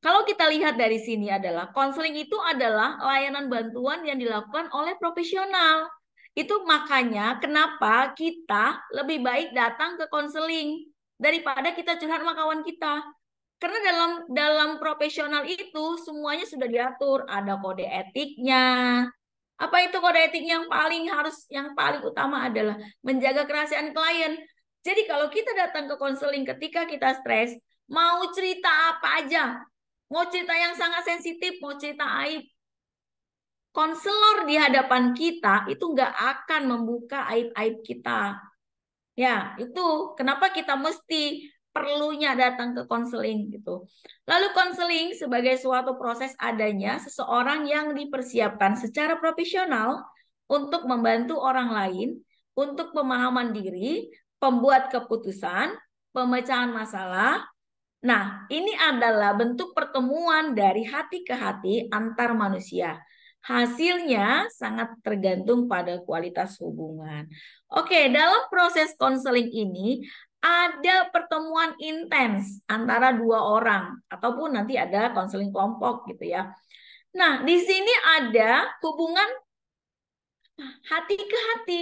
[SPEAKER 2] kalau kita lihat dari sini adalah konseling itu adalah layanan bantuan yang dilakukan oleh profesional. Itu makanya kenapa kita lebih baik datang ke konseling daripada kita curhat sama kawan kita. Karena dalam profesional itu semuanya sudah diatur, ada kode etiknya. Apa itu kode etik yang paling utama adalah menjaga kerahasiaan klien. Jadi kalau kita datang ke konseling ketika kita stres, mau cerita apa aja, mau cerita yang sangat sensitif, mau cerita aib, konselor di hadapan kita itu nggak akan membuka aib-aib kita. Ya, itu kenapa kita mesti perlunya datang ke konseling gitu. Lalu konseling sebagai suatu proses adanya seseorang yang dipersiapkan secara profesional untuk membantu orang lain, untuk pemahaman diri, pembuat keputusan, pemecahan masalah. Nah, ini adalah bentuk pertemuan dari hati ke hati antar manusia. Hasilnya sangat tergantung pada kualitas hubungan. Oke, dalam proses konseling ini ada pertemuan intens antara dua orang ataupun nanti ada konseling kelompok gitu ya. Nah, di sini ada hubungan hati ke hati,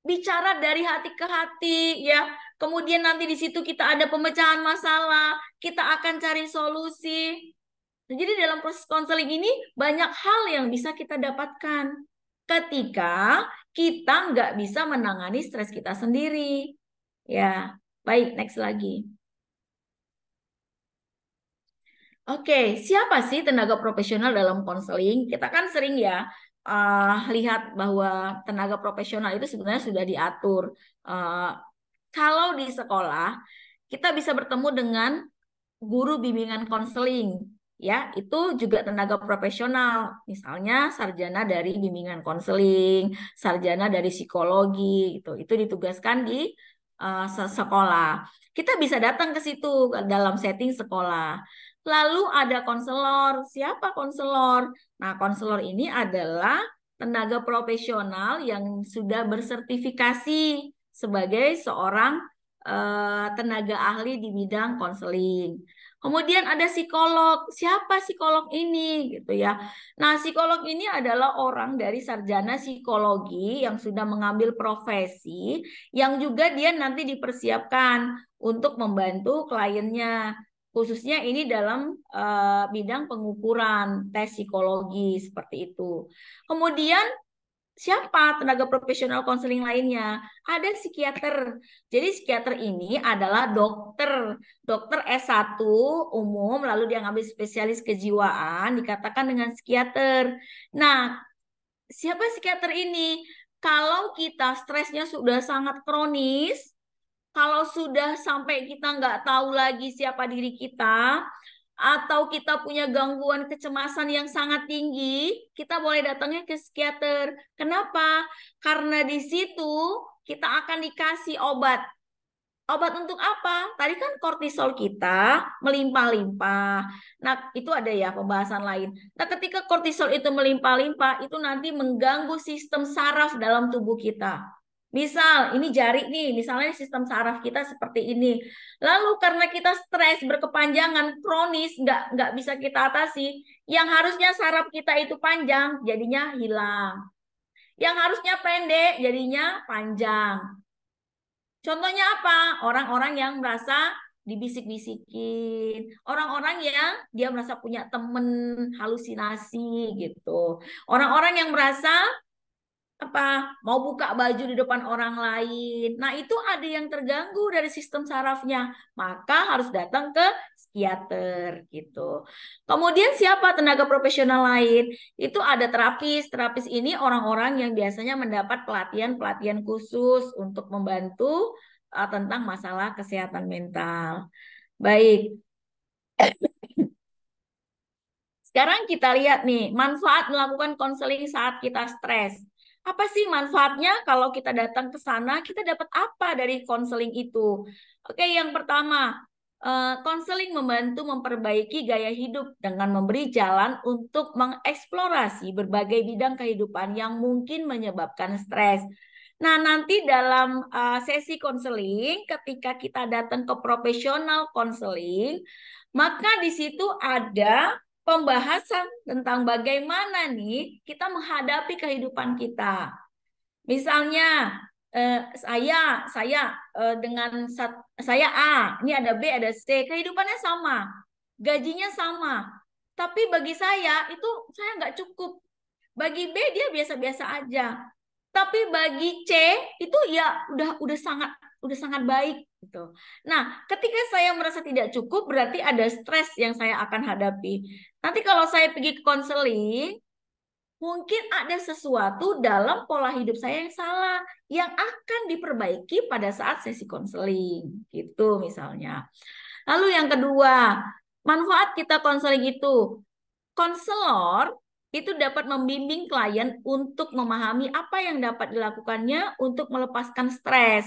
[SPEAKER 2] bicara dari hati ke hati ya. Kemudian nanti di situ kita ada pemecahan masalah, kita akan cari solusi. Nah, jadi dalam proses konseling ini banyak hal yang bisa kita dapatkan ketika kita nggak bisa menangani stres kita sendiri. Ya, baik, next lagi. Oke, siapa sih tenaga profesional dalam konseling? Kita kan sering ya lihat bahwa tenaga profesional itu sebenarnya sudah diatur. Uh, Kalau di sekolah, kita bisa bertemu dengan guru bimbingan konseling, ya, itu juga tenaga profesional. Misalnya sarjana dari bimbingan konseling, sarjana dari psikologi, itu ditugaskan di sekolah. Kita bisa datang ke situ dalam setting sekolah. Lalu ada konselor. Siapa konselor? Nah, konselor ini adalah tenaga profesional yang sudah bersertifikasi sebagai seorang tenaga ahli di bidang konseling. Kemudian ada psikolog. Siapa psikolog ini gitu ya. Nah, psikolog ini adalah orang dari sarjana psikologi yang sudah mengambil profesi yang juga dia nanti dipersiapkan untuk membantu kliennya. Khususnya ini dalam bidang pengukuran tes psikologi seperti itu. Kemudian siapa tenaga profesional konseling lainnya? Ada psikiater. Jadi psikiater ini adalah dokter. Dokter S1 umum, lalu dia ngambil spesialis kejiwaan, dikatakan dengan psikiater. Nah, siapa psikiater ini? Kalau kita stresnya sudah sangat kronis, kalau sudah sampai kita nggak tahu lagi siapa diri kita, atau kita punya gangguan kecemasan yang sangat tinggi, kita boleh datangnya ke psikiater. Kenapa? Karena di situ kita akan dikasih obat. Obat untuk apa? Tadi kan kortisol kita melimpah-limpah. Nah, itu ada ya pembahasan lain. Nah, ketika kortisol itu melimpah-limpah, itu nanti mengganggu sistem saraf dalam tubuh kita. Misal, ini jari nih, misalnya sistem saraf kita seperti ini. Lalu karena kita stres berkepanjangan, kronis, nggak bisa kita atasi, yang harusnya saraf kita itu panjang, jadinya hilang. Yang harusnya pendek, jadinya panjang. Contohnya apa? Orang-orang yang merasa dibisik-bisikin, orang-orang yang dia merasa punya temen halusinasi gitu, orang-orang yang merasa apa mau buka baju di depan orang lain. Nah, itu ada yang terganggu dari sistem sarafnya, maka harus datang ke psikiater gitu. Kemudian siapa tenaga profesional lain? Itu ada terapis. Terapis ini orang-orang yang biasanya mendapat pelatihan-pelatihan khusus untuk membantu tentang masalah kesehatan mental. Baik. Sekarang kita lihat nih, manfaat melakukan konseling saat kita stres. Apa sih manfaatnya kalau kita datang ke sana, kita dapat apa dari konseling itu? Oke, yang pertama, konseling membantu memperbaiki gaya hidup dengan memberi jalan untuk mengeksplorasi berbagai bidang kehidupan yang mungkin menyebabkan stres. Nah, nanti dalam sesi konseling, ketika kita datang ke profesional konseling, maka di situ ada pembahasan tentang bagaimana nih kita menghadapi kehidupan kita. Misalnya dengan saya A, ini ada B, ada C, kehidupannya sama, gajinya sama, tapi bagi saya itu saya nggak cukup. Bagi B dia biasa-biasa aja, tapi bagi C itu ya udah sangat udah sangat baik gitu. Nah, ketika saya merasa tidak cukup, berarti ada stres yang saya akan hadapi. Nanti kalau saya pergi ke konseling, mungkin ada sesuatu dalam pola hidup saya yang salah yang akan diperbaiki pada saat sesi konseling, gitu misalnya. Lalu yang kedua, manfaat kita konseling itu, konselor itu dapat membimbing klien untuk memahami apa yang dapat dilakukannya untuk melepaskan stres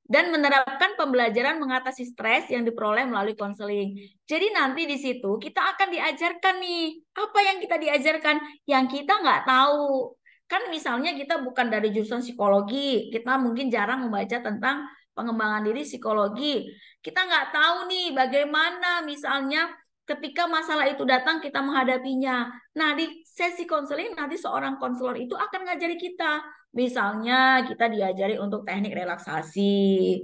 [SPEAKER 2] dan menerapkan pembelajaran mengatasi stres yang diperoleh melalui konseling. Jadi nanti di situ kita akan diajarkan nih, apa yang kita diajarkan yang kita nggak tahu. Kan misalnya kita bukan dari jurusan psikologi, kita mungkin jarang membaca tentang pengembangan diri psikologi. Kita nggak tahu nih bagaimana misalnya ketika masalah itu datang kita menghadapinya. Nah, di sesi konseling nanti seorang konselor itu akan ngajari kita. Misalnya kita diajari untuk teknik relaksasi.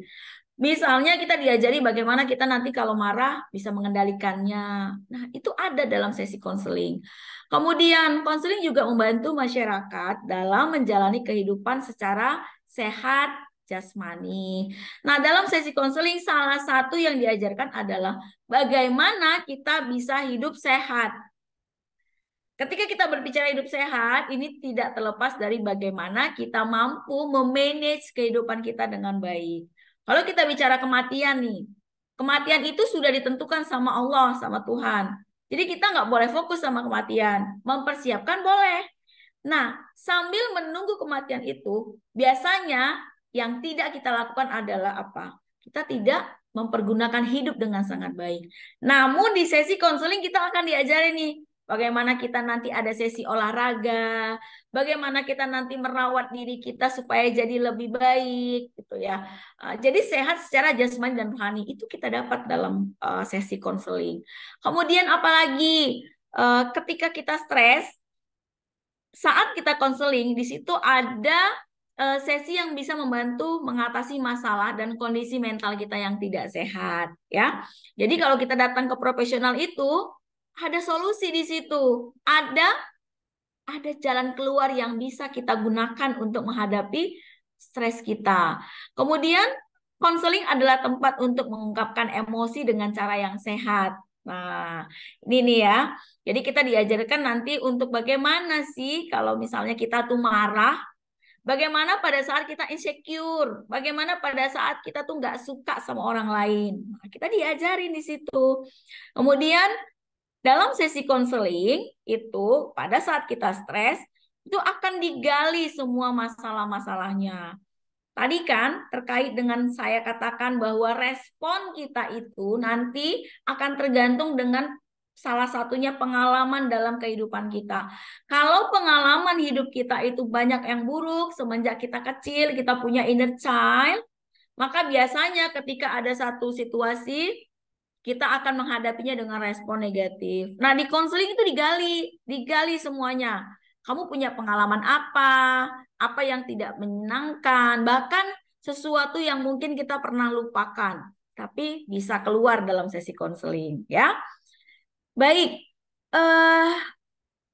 [SPEAKER 2] Misalnya kita diajari bagaimana kita nanti kalau marah bisa mengendalikannya. Nah, itu ada dalam sesi konseling. Kemudian, konseling juga membantu masyarakat dalam menjalani kehidupan secara sehat jasmani. Nah, dalam sesi konseling salah satu yang diajarkan adalah bagaimana kita bisa hidup sehat. Ketika kita berbicara hidup sehat, ini tidak terlepas dari bagaimana kita mampu memanage kehidupan kita dengan baik. Kalau kita bicara kematian nih, kematian itu sudah ditentukan sama Allah, sama Tuhan. Jadi kita nggak boleh fokus sama kematian. Mempersiapkan boleh. Nah, sambil menunggu kematian itu, biasanya yang tidak kita lakukan adalah apa? Kita tidak mempergunakan hidup dengan sangat baik. Namun di sesi konseling kita akan diajari nih, bagaimana kita nanti ada sesi olahraga, bagaimana kita nanti merawat diri kita supaya jadi lebih baik, gitu ya. Jadi sehat secara jasmani dan rohani itu kita dapat dalam sesi konseling. Kemudian apalagi ketika kita stres, saat kita konseling di situ ada sesi yang bisa membantu mengatasi masalah dan kondisi mental kita yang tidak sehat, ya. Jadi kalau kita datang ke profesional itu ada solusi di situ, ada jalan keluar yang bisa kita gunakan untuk menghadapi stres kita. Kemudian konseling adalah tempat untuk mengungkapkan emosi dengan cara yang sehat. Nah, ini nih ya. Jadi kita diajarkan nanti untuk bagaimana sih kalau misalnya kita tuh marah, bagaimana pada saat kita insecure, bagaimana pada saat kita tuh nggak suka sama orang lain. Nah, kita diajarin di situ. Kemudian dalam sesi konseling itu pada saat kita stres itu akan digali semua masalah-masalahnya. Tadi kan terkait dengan saya katakan bahwa respon kita itu nanti akan tergantung dengan salah satunya pengalaman dalam kehidupan kita. Kalau pengalaman hidup kita itu banyak yang buruk semenjak kita kecil, kita punya inner child, maka biasanya ketika ada satu situasi kita akan menghadapinya dengan respon negatif. Nah, di konseling itu digali semuanya. Kamu punya pengalaman apa yang tidak menyenangkan, bahkan sesuatu yang mungkin kita pernah lupakan, tapi bisa keluar dalam sesi konseling, ya. Baik, eh,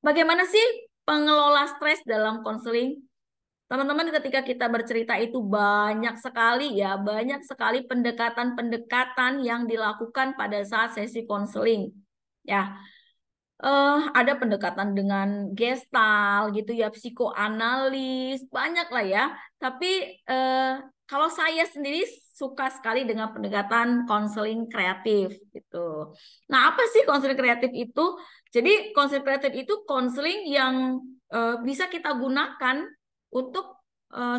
[SPEAKER 2] bagaimana sih pengelola stres dalam konseling? Teman-teman, ketika kita bercerita itu banyak sekali ya, banyak sekali pendekatan-pendekatan yang dilakukan pada saat sesi konseling. Ya, ada pendekatan dengan gestal gitu ya, psikoanalis, banyak lah ya. Tapi kalau saya sendiri suka sekali dengan pendekatan konseling kreatif gitu. Nah, apa sih konseling kreatif itu? Jadi konseling kreatif itu konseling yang bisa kita gunakan untuk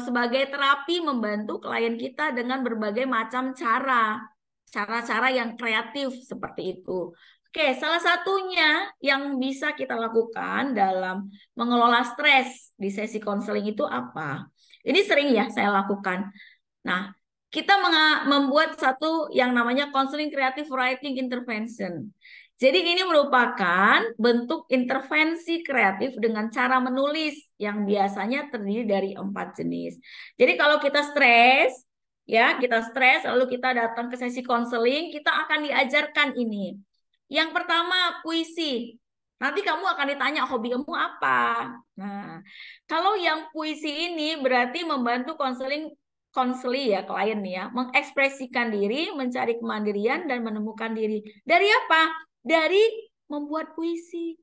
[SPEAKER 2] sebagai terapi membantu klien kita dengan berbagai macam cara-cara yang kreatif seperti itu. Oke, salah satunya yang bisa kita lakukan dalam mengelola stres di sesi konseling itu apa? Ini sering ya saya lakukan. Nah, kita membuat satu yang namanya counseling creative writing intervention. Jadi ini merupakan bentuk intervensi kreatif dengan cara menulis yang biasanya terdiri dari 4 jenis. Jadi kalau kita stres, ya kita stres, lalu kita datang ke sesi konseling, kita akan diajarkan ini. Yang pertama, puisi. Nanti kamu akan ditanya hobi kamu apa. Nah, kalau yang puisi ini berarti membantu konseling konseli ya, klien ya, mengekspresikan diri, mencari kemandirian dan menemukan diri. Dari apa? Dari membuat puisi.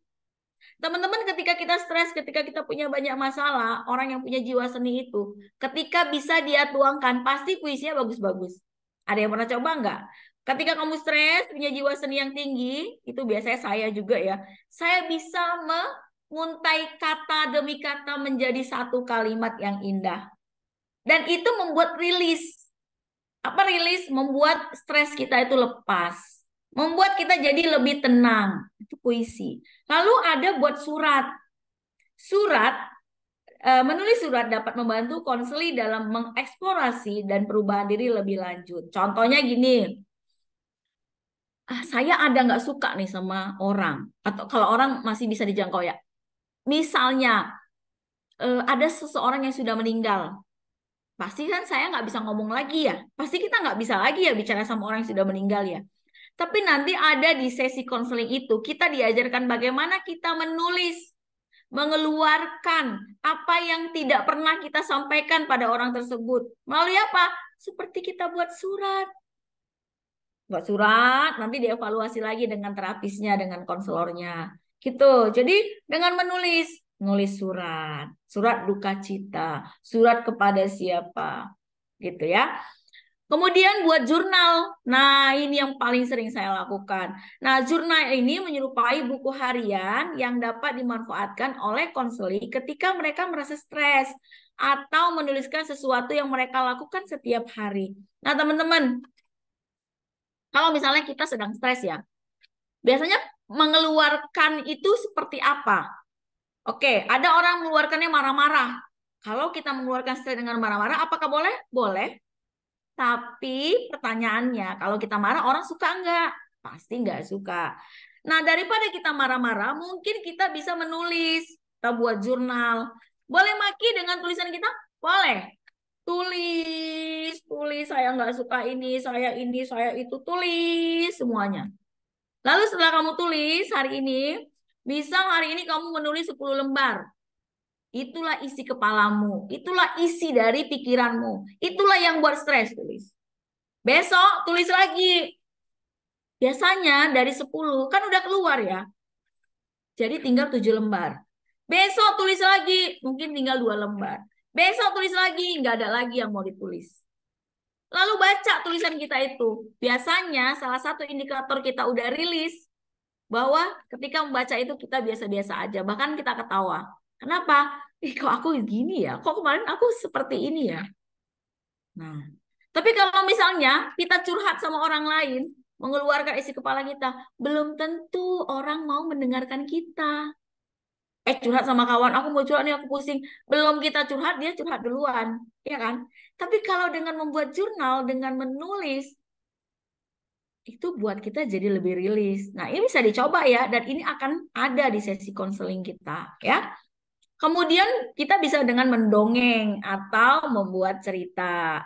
[SPEAKER 2] Teman-teman, ketika kita stres, ketika kita punya banyak masalah, orang yang punya jiwa seni itu, ketika bisa dia tuangkan, pasti puisinya bagus-bagus. Ada yang pernah coba nggak? Ketika kamu stres, punya jiwa seni yang tinggi, itu biasanya saya juga ya, saya bisa menguntai kata demi kata menjadi satu kalimat yang indah. Dan itu membuat rilis. Apa rilis? Membuat stres kita itu lepas. Membuat kita jadi lebih tenang. Itu puisi. Lalu ada buat surat. Menulis surat dapat membantu konseli dalam mengeksplorasi dan perubahan diri lebih lanjut. Contohnya gini, saya ada nggak suka nih sama orang. Atau kalau orang masih bisa dijangkau ya. Misalnya, ada seseorang yang sudah meninggal. Pasti kan saya nggak bisa ngomong lagi ya. Pasti kita nggak bisa lagi ya bicara sama orang yang sudah meninggal ya. Tapi nanti ada di sesi konseling itu, kita diajarkan bagaimana kita menulis, mengeluarkan apa yang tidak pernah kita sampaikan pada orang tersebut. Melalui apa? Seperti kita buat surat. Buat surat, nanti dievaluasi lagi dengan terapisnya, dengan konselornya. Gitu. Jadi dengan nulis surat, surat duka cita, surat kepada siapa, gitu ya. Kemudian buat jurnal. Nah, ini yang paling sering saya lakukan. Nah, jurnal ini menyerupai buku harian yang dapat dimanfaatkan oleh konseli ketika mereka merasa stres atau menuliskan sesuatu yang mereka lakukan setiap hari. Nah, teman-teman, kalau misalnya kita sedang stres ya, biasanya mengeluarkan itu seperti apa? Oke, ada orang mengeluarkannya marah-marah. Kalau kita mengeluarkan stres dengan marah-marah, apakah boleh? Boleh. Tapi pertanyaannya, kalau kita marah, orang suka enggak? Pasti enggak suka. Nah, daripada kita marah-marah, mungkin kita bisa menulis. Kita buat jurnal. Boleh maki dengan tulisan kita? Boleh. Tulis, saya nggak suka ini, saya itu, tulis semuanya. Lalu setelah kamu tulis hari ini, bisa hari ini kamu menulis 10 lembar. Itulah isi kepalamu, itulah isi dari pikiranmu, itulah yang buat stres, tulis. Besok tulis lagi. Biasanya dari 10 kan udah keluar ya. Jadi tinggal 7 lembar. Besok tulis lagi, mungkin tinggal 2 lembar. Besok tulis lagi, nggak ada lagi yang mau ditulis. Lalu baca tulisan kita itu. Biasanya salah satu indikator kita udah rilis bahwa ketika membaca itu kita biasa-biasa aja. Bahkan kita ketawa. Kenapa? Kok aku gini ya? Kok kemarin aku seperti ini ya? Nah, tapi kalau misalnya kita curhat sama orang lain, mengeluarkan isi kepala kita, belum tentu orang mau mendengarkan kita. Curhat sama kawan, aku mau curhat nih, aku pusing. Belum kita curhat, dia curhat duluan. Ya kan? Tapi kalau dengan membuat jurnal, dengan menulis, itu buat kita jadi lebih rilis. Nah, ini bisa dicoba ya, dan ini akan ada di sesi konseling kita. Ya. Kemudian kita bisa dengan mendongeng atau membuat cerita.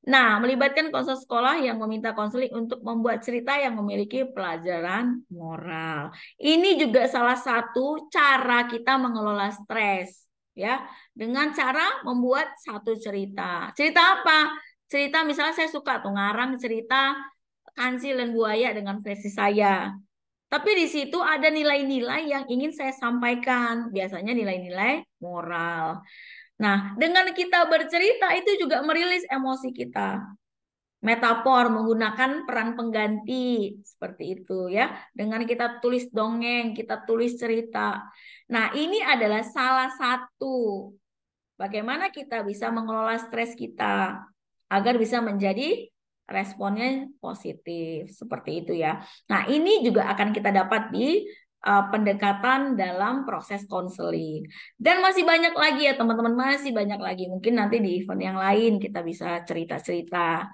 [SPEAKER 2] Nah, melibatkan konselor sekolah yang meminta konseling untuk membuat cerita yang memiliki pelajaran moral. Ini juga salah satu cara kita mengelola stres, ya, dengan cara membuat satu cerita. Cerita apa? Cerita misalnya saya suka tuh ngarang cerita Kancil dan Buaya dengan versi saya. Tapi di situ ada nilai-nilai yang ingin saya sampaikan, biasanya nilai-nilai moral. Nah, dengan kita bercerita itu juga merilis emosi kita. Metafor menggunakan peran pengganti seperti itu ya. Dengan kita tulis dongeng, kita tulis cerita. Nah, ini adalah salah satu bagaimana kita bisa mengelola stres kita agar bisa menjadi responnya positif seperti itu ya. Nah, ini juga akan kita dapat di pendekatan dalam proses konseling. Dan masih banyak lagi ya teman-teman, masih banyak lagi. Mungkin nanti di event yang lain kita bisa cerita-cerita.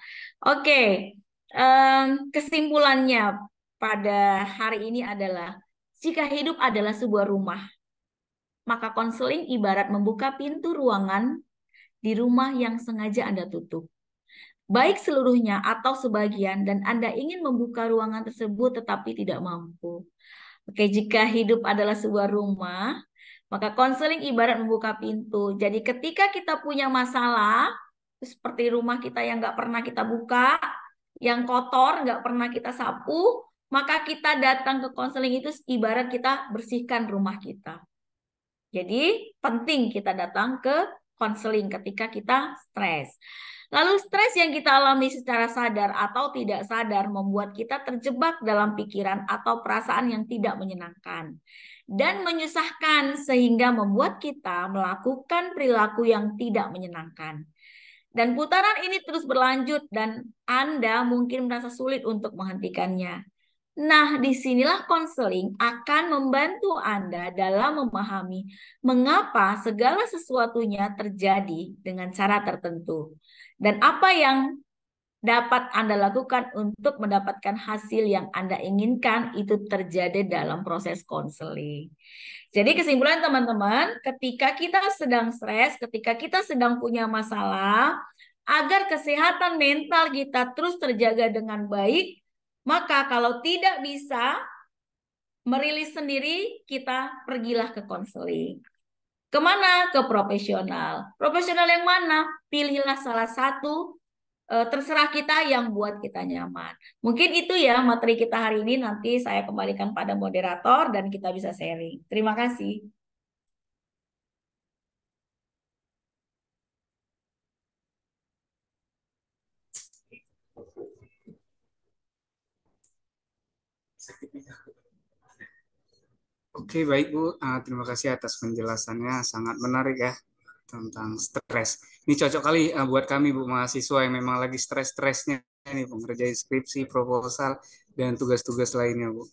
[SPEAKER 2] Oke, kesimpulannya pada hari ini adalah jika hidup adalah sebuah rumah, maka konseling ibarat membuka pintu ruangan di rumah yang sengaja Anda tutup. Baik seluruhnya atau sebagian, dan Anda ingin membuka ruangan tersebut tetapi tidak mampu. Oke, jika hidup adalah sebuah rumah, maka konseling ibarat membuka pintu. Jadi ketika kita punya masalah, seperti rumah kita yang nggak pernah kita buka, yang kotor, nggak pernah kita sapu, maka kita datang ke konseling itu ibarat kita bersihkan rumah kita. Jadi penting kita datang ke konseling ketika kita stres. Lalu stres yang kita alami secara sadar atau tidak sadar membuat kita terjebak dalam pikiran atau perasaan yang tidak menyenangkan dan menyusahkan sehingga membuat kita melakukan perilaku yang tidak menyenangkan. Dan putaran ini terus berlanjut dan Anda mungkin merasa sulit untuk menghentikannya. Nah, disinilah konseling akan membantu Anda dalam memahami mengapa segala sesuatunya terjadi dengan cara tertentu. Dan apa yang dapat Anda lakukan untuk mendapatkan hasil yang Anda inginkan itu terjadi dalam proses konseling. Jadi kesimpulan teman-teman, ketika kita sedang stres, ketika kita sedang punya masalah, agar kesehatan mental kita terus terjaga dengan baik, maka kalau tidak bisa merilis sendiri, kita pergilah ke konseling. Kemana? Ke profesional. Profesional yang mana? Pilihlah salah satu, terserah kita yang buat kita nyaman. Mungkin itu ya materi kita hari ini. Nanti saya kembalikan pada moderator dan kita bisa sharing. Terima kasih.
[SPEAKER 1] Oke, baik Bu. Terima kasih atas penjelasannya, sangat menarik ya tentang stres. Ini cocok kali buat kami Bu mahasiswa yang memang lagi stres-stresnya nih mengerjain skripsi, proposal, dan tugas-tugas lainnya Bu.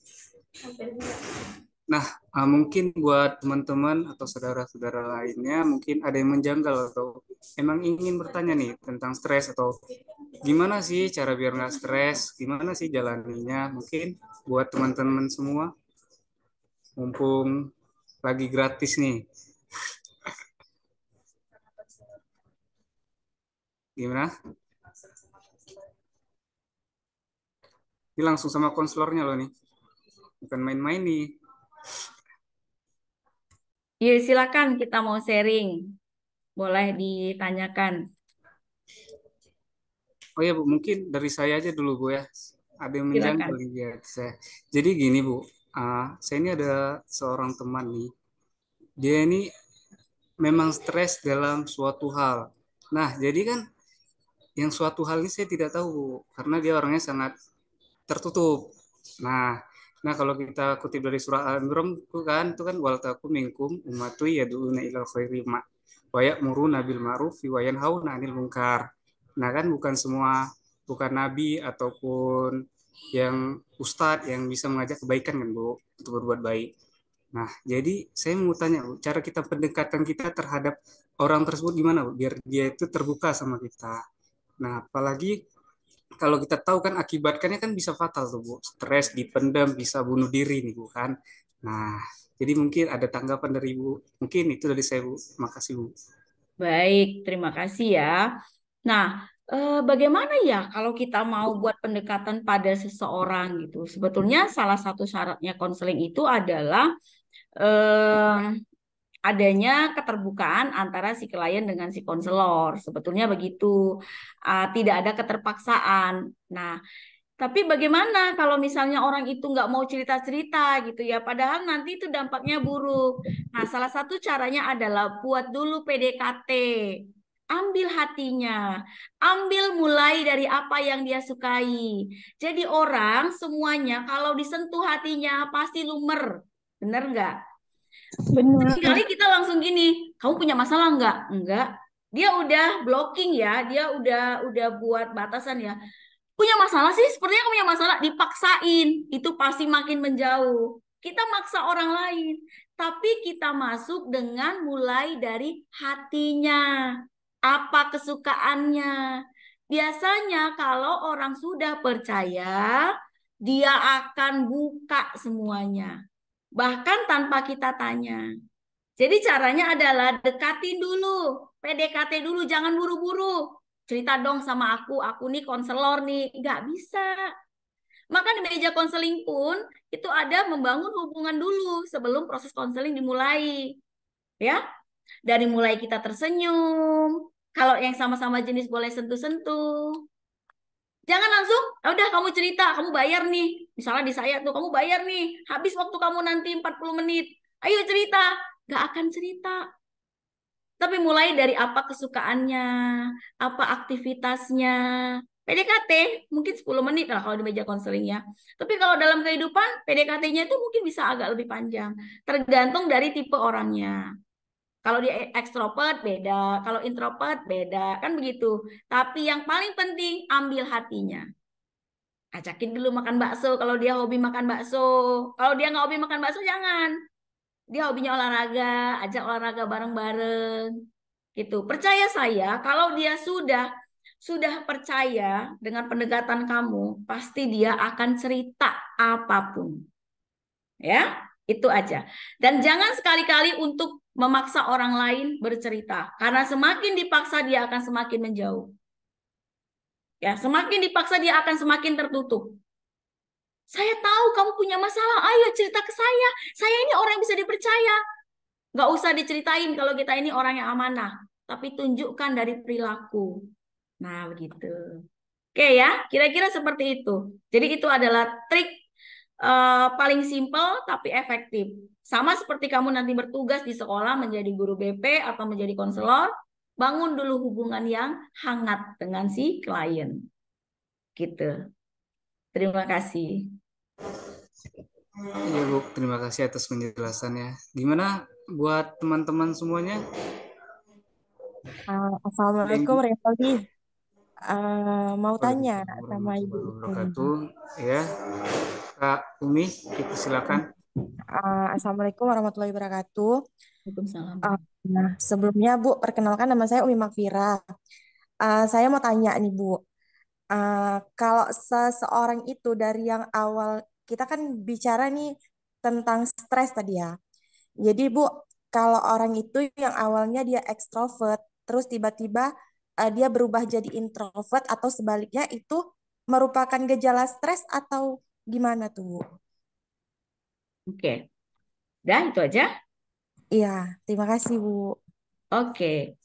[SPEAKER 1] Nah, mungkin buat teman-teman atau saudara-saudara lainnya, mungkin ada yang menjanggal atau emang ingin bertanya nih tentang stres atau gimana sih cara biar nggak stres, gimana sih jalaninya, mungkin buat teman-teman semua, mumpung lagi gratis nih. Gimana? Ini langsung sama konselornya loh nih, bukan main-main nih.
[SPEAKER 2] Ya, silakan kita mau sharing. Boleh ditanyakan.
[SPEAKER 1] Oh ya Bu, mungkin dari saya aja dulu Bu ya. Ada yang menjangkau
[SPEAKER 2] Silakan.
[SPEAKER 1] nih ya saya. Jadi gini Bu, saya ini ada seorang teman nih. Dia ini memang stres dalam suatu hal. Nah, jadi kan yang suatu hal ini saya tidak tahu Bu, karena dia orangnya sangat tertutup. Nah, nah kalau kita kutip dari surah Al-Imran itu kan wal takum minkum ummatu yad'una ilal khairi wa ya'muruna bil ma'ruf wa yanhauna 'anil munkar. Nah, kan bukan nabi ataupun yang ustadz yang bisa mengajak kebaikan kan Bu untuk berbuat baik. Nah, jadi saya mau tanya Bu, cara kita pendekatan kita terhadap orang tersebut gimana Bu biar dia itu terbuka sama kita. Nah, apalagi kalau kita tahu kan akibatnya kan bisa fatal tuh Bu. Stres dipendam bisa bunuh diri nih Bu kan. Nah, jadi mungkin ada tanggapan dari Ibu. Mungkin itu dari saya Bu. Makasih Bu.
[SPEAKER 2] Baik, terima kasih ya. Nah, bagaimana ya kalau kita mau buat pendekatan pada seseorang gitu? Sebetulnya salah satu syaratnya konseling itu adalah eh, adanya keterbukaan antara si klien dengan si konselor. Sebetulnya begitu. Tidak ada keterpaksaan. Nah, tapi bagaimana kalau misalnya orang itu nggak mau cerita-cerita gitu ya, padahal nanti itu dampaknya buruk. Nah, salah satu caranya adalah buat dulu PDKT. Ambil hatinya, ambil mulai dari apa yang dia sukai. Jadi orang semuanya kalau disentuh hatinya pasti lumer. Bener nggak? Seringkali
[SPEAKER 3] Benar.
[SPEAKER 2] kita langsung gini, kamu punya masalah nggak? Enggak. Dia udah blocking ya, dia udah buat batasan ya. Punya masalah sih, sepertinya kamu punya masalah, dipaksain, itu pasti makin menjauh. Kita maksa orang lain, tapi kita masuk dengan mulai dari hatinya, apa kesukaannya. Biasanya kalau orang sudah percaya, dia akan buka semuanya, bahkan tanpa kita tanya. Jadi caranya adalah dekatin dulu, PDKT dulu, jangan buru-buru. Cerita dong sama aku nih konselor nih. Nggak bisa. Maka di meja konseling pun itu ada membangun hubungan dulu sebelum proses konseling dimulai. Ya, dari mulai kita tersenyum, Kalau yang sama-sama jenis boleh sentuh-sentuh. Jangan langsung, "Ah, udah kamu cerita, kamu bayar nih." Misalnya di saya tuh, "Kamu bayar nih, habis waktu kamu nanti 40 menit. Ayo cerita." Gak akan cerita. Tapi mulai dari apa kesukaannya, apa aktivitasnya. PDKT mungkin 10 menit lah kalau di meja konselingnya. Tapi kalau dalam kehidupan, PDKT-nya itu mungkin bisa agak lebih panjang. Tergantung dari tipe orangnya. Kalau dia ekstrovert beda, kalau introvert beda, kan begitu. Tapi yang paling penting ambil hatinya. Ajakin dulu makan bakso kalau dia hobi makan bakso. Kalau dia nggak hobi makan bakso jangan. Dia hobinya olahraga, ajak olahraga bareng-bareng. Gitu. Percaya saya, kalau dia sudah percaya dengan pendekatan kamu, pasti dia akan cerita apapun. Ya, itu aja. Dan jangan sekali-kali untuk memaksa orang lain bercerita, karena semakin dipaksa dia akan semakin menjauh. Ya, semakin dipaksa dia akan semakin tertutup. "Saya tahu kamu punya masalah, ayo cerita ke saya. Saya ini orang yang bisa dipercaya." Nggak usah diceritain kalau kita ini orang yang amanah, tapi tunjukkan dari perilaku. Nah, begitu. Oke ya, kira-kira seperti itu. Jadi itu adalah trik paling simpel tapi efektif. Sama seperti kamu nanti bertugas di sekolah menjadi guru BP atau menjadi konselor, bangun dulu hubungan yang hangat dengan si klien. Gitu. Terima kasih.
[SPEAKER 1] Iya Bu, terima kasih atas penjelasannya. Gimana buat teman-teman semuanya? Ada yang
[SPEAKER 3] Assalamualaikum Revaldi. Mau tanya
[SPEAKER 1] Waalaikumsalam
[SPEAKER 3] sama
[SPEAKER 1] warahmatullahi
[SPEAKER 3] Ibu Umi.
[SPEAKER 1] wabarakatuh. Ya, Kak Umi, itu silakan.
[SPEAKER 3] Assalamualaikum warahmatullahi wabarakatuh.
[SPEAKER 2] Waalaikumsalam.
[SPEAKER 3] Nah, sebelumnya Bu, perkenalkan nama saya Umi Makfira. Saya mau tanya nih Bu, kalau seseorang itu dari yang awal, kita kan bicara nih tentang stres tadi ya. Jadi Bu, kalau orang itu yang awalnya dia ekstrovert, terus tiba-tiba dia berubah jadi introvert atau sebaliknya itu merupakan gejala stres atau gimana tuh Bu?
[SPEAKER 2] Oke, dah itu aja.
[SPEAKER 3] Iya, terima kasih Bu.
[SPEAKER 2] Oke.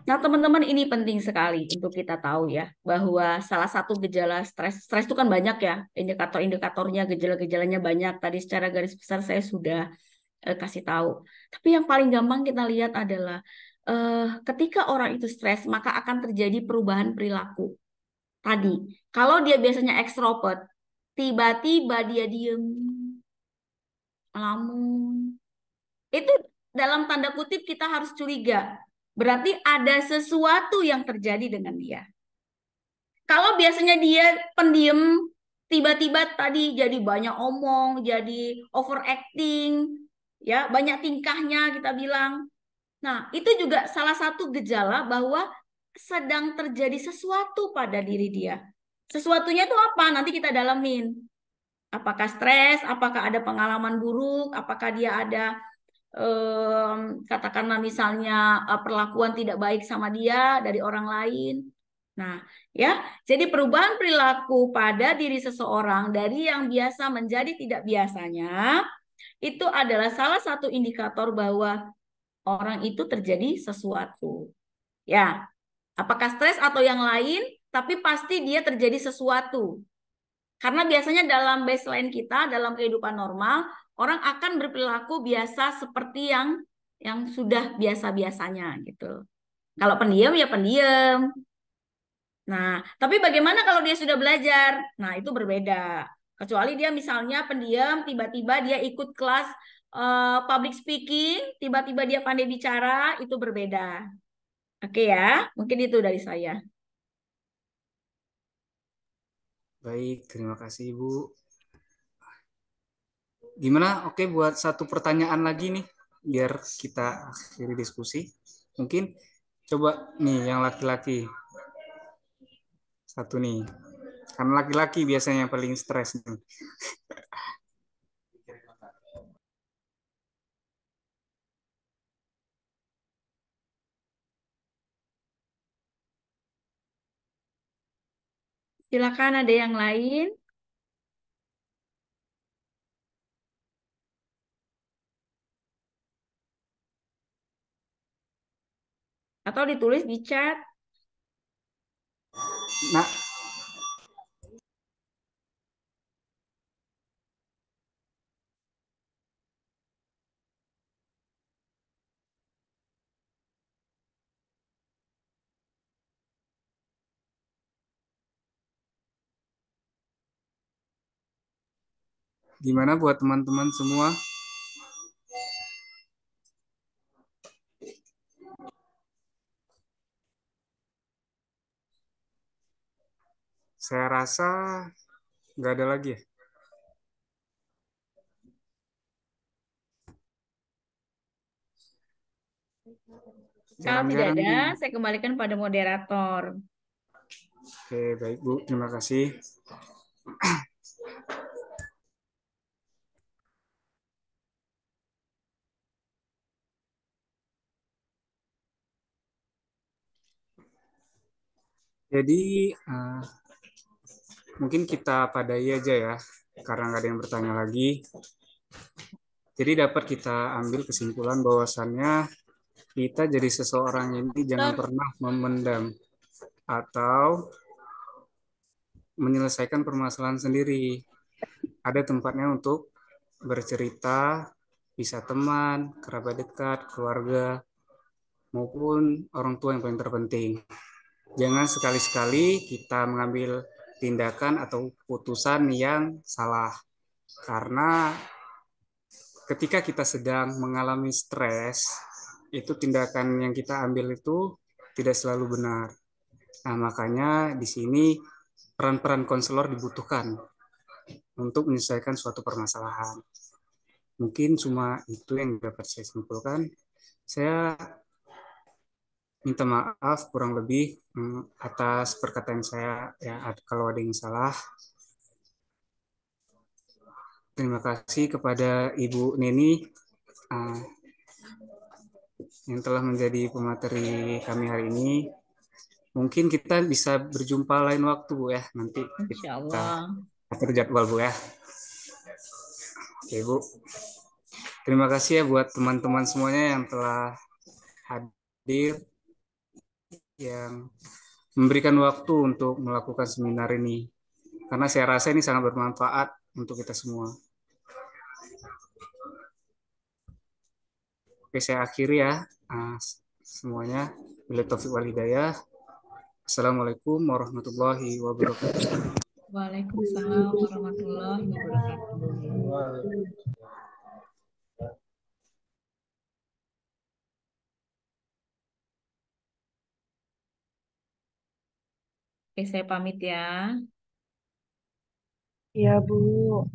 [SPEAKER 2] Nah, teman-teman, ini penting sekali untuk kita tahu ya, bahwa salah satu gejala stres itu kan banyak ya, indikator-indikatornya, gejala-gejalanya banyak. Tadi secara garis besar saya sudah kasih tahu. Tapi yang paling gampang kita lihat adalah ketika orang itu stres, maka akan terjadi perubahan perilaku. Tadi, kalau dia biasanya ekstrovert, tiba-tiba dia diem, lamun. Itu dalam tanda kutip kita harus curiga. Berarti ada sesuatu yang terjadi dengan dia. Kalau biasanya dia pendiam, tiba-tiba tadi jadi banyak omong, jadi overacting, ya banyak tingkahnya kita bilang. Nah, itu juga salah satu gejala bahwa sedang terjadi sesuatu pada diri dia. Sesuatunya itu apa? Nanti kita dalamin. Apakah stres? Apakah ada pengalaman buruk? Apakah dia ada katakanlah misalnya perlakuan tidak baik sama dia dari orang lain. Nah, ya, jadi perubahan perilaku pada diri seseorang dari yang biasa menjadi tidak biasanya itu adalah salah satu indikator bahwa orang itu terjadi sesuatu. Ya, apakah stres atau yang lain, tapi pasti dia terjadi sesuatu. Karena biasanya dalam baseline kita, dalam kehidupan normal, orang akan berperilaku biasa seperti yang sudah biasa-biasanya gitu. Kalau pendiam ya pendiam. Nah, tapi bagaimana kalau dia sudah belajar? Nah, itu berbeda. Kecuali dia misalnya pendiam, tiba-tiba dia ikut kelas public speaking, tiba-tiba dia pandai bicara, itu berbeda. Oke ya, mungkin itu dari saya.
[SPEAKER 1] Baik, terima kasih Ibu. Gimana? Oke, buat satu pertanyaan lagi nih, biar kita akhiri diskusi. Mungkin coba nih yang laki-laki satu nih. Karena laki-laki biasanya yang paling stres nih.
[SPEAKER 2] Silakan ada yang lain. Atau ditulis di chat.
[SPEAKER 1] Nah, gimana buat teman-teman semua? Saya rasa nggak ada lagi ya.
[SPEAKER 2] Kalau tidak
[SPEAKER 1] Jarang-jarang.
[SPEAKER 2] ada, saya kembalikan pada moderator.
[SPEAKER 1] Oke, baik Bu. Terima kasih. Jadi, mungkin kita padai aja ya, karena nggak ada yang bertanya lagi. Jadi dapat kita ambil kesimpulan bahwasannya kita jadi seseorang ini jangan
[SPEAKER 2] Stop.
[SPEAKER 1] pernah memendam atau menyelesaikan permasalahan sendiri. Ada tempatnya untuk bercerita, bisa teman, kerabat dekat, keluarga, maupun orang tua yang paling terpenting. Jangan sekali-sekali kita mengambil tindakan atau putusan yang salah. Karena ketika kita sedang mengalami stres, itu tindakan yang kita ambil itu tidak selalu benar. Nah, makanya di sini peran-peran konselor dibutuhkan untuk menyelesaikan suatu permasalahan. Mungkin cuma itu yang dapat saya simpulkan. Saya minta maaf kurang lebih atas perkataan saya ya kalau ada yang salah. Terima kasih kepada Ibu Neni uh, yang telah menjadi pemateri kami hari ini. Mungkin kita bisa berjumpa lain waktu Bu ya. Nanti
[SPEAKER 2] Insya
[SPEAKER 1] kita
[SPEAKER 2] Allah.
[SPEAKER 1] atur jadwal Bu ya. Oke Bu. Terima kasih ya buat teman-teman semuanya yang telah hadir, yang memberikan waktu untuk melakukan seminar ini. Karena saya rasa ini sangat bermanfaat untuk kita semua. Oke, saya akhiri ya semuanya. Bila taufik wal hidayah. Assalamualaikum warahmatullahi wabarakatuh.
[SPEAKER 2] Waalaikumsalam warahmatullahi wabarakatuh. Oke, saya pamit ya.
[SPEAKER 3] Iya, Bu.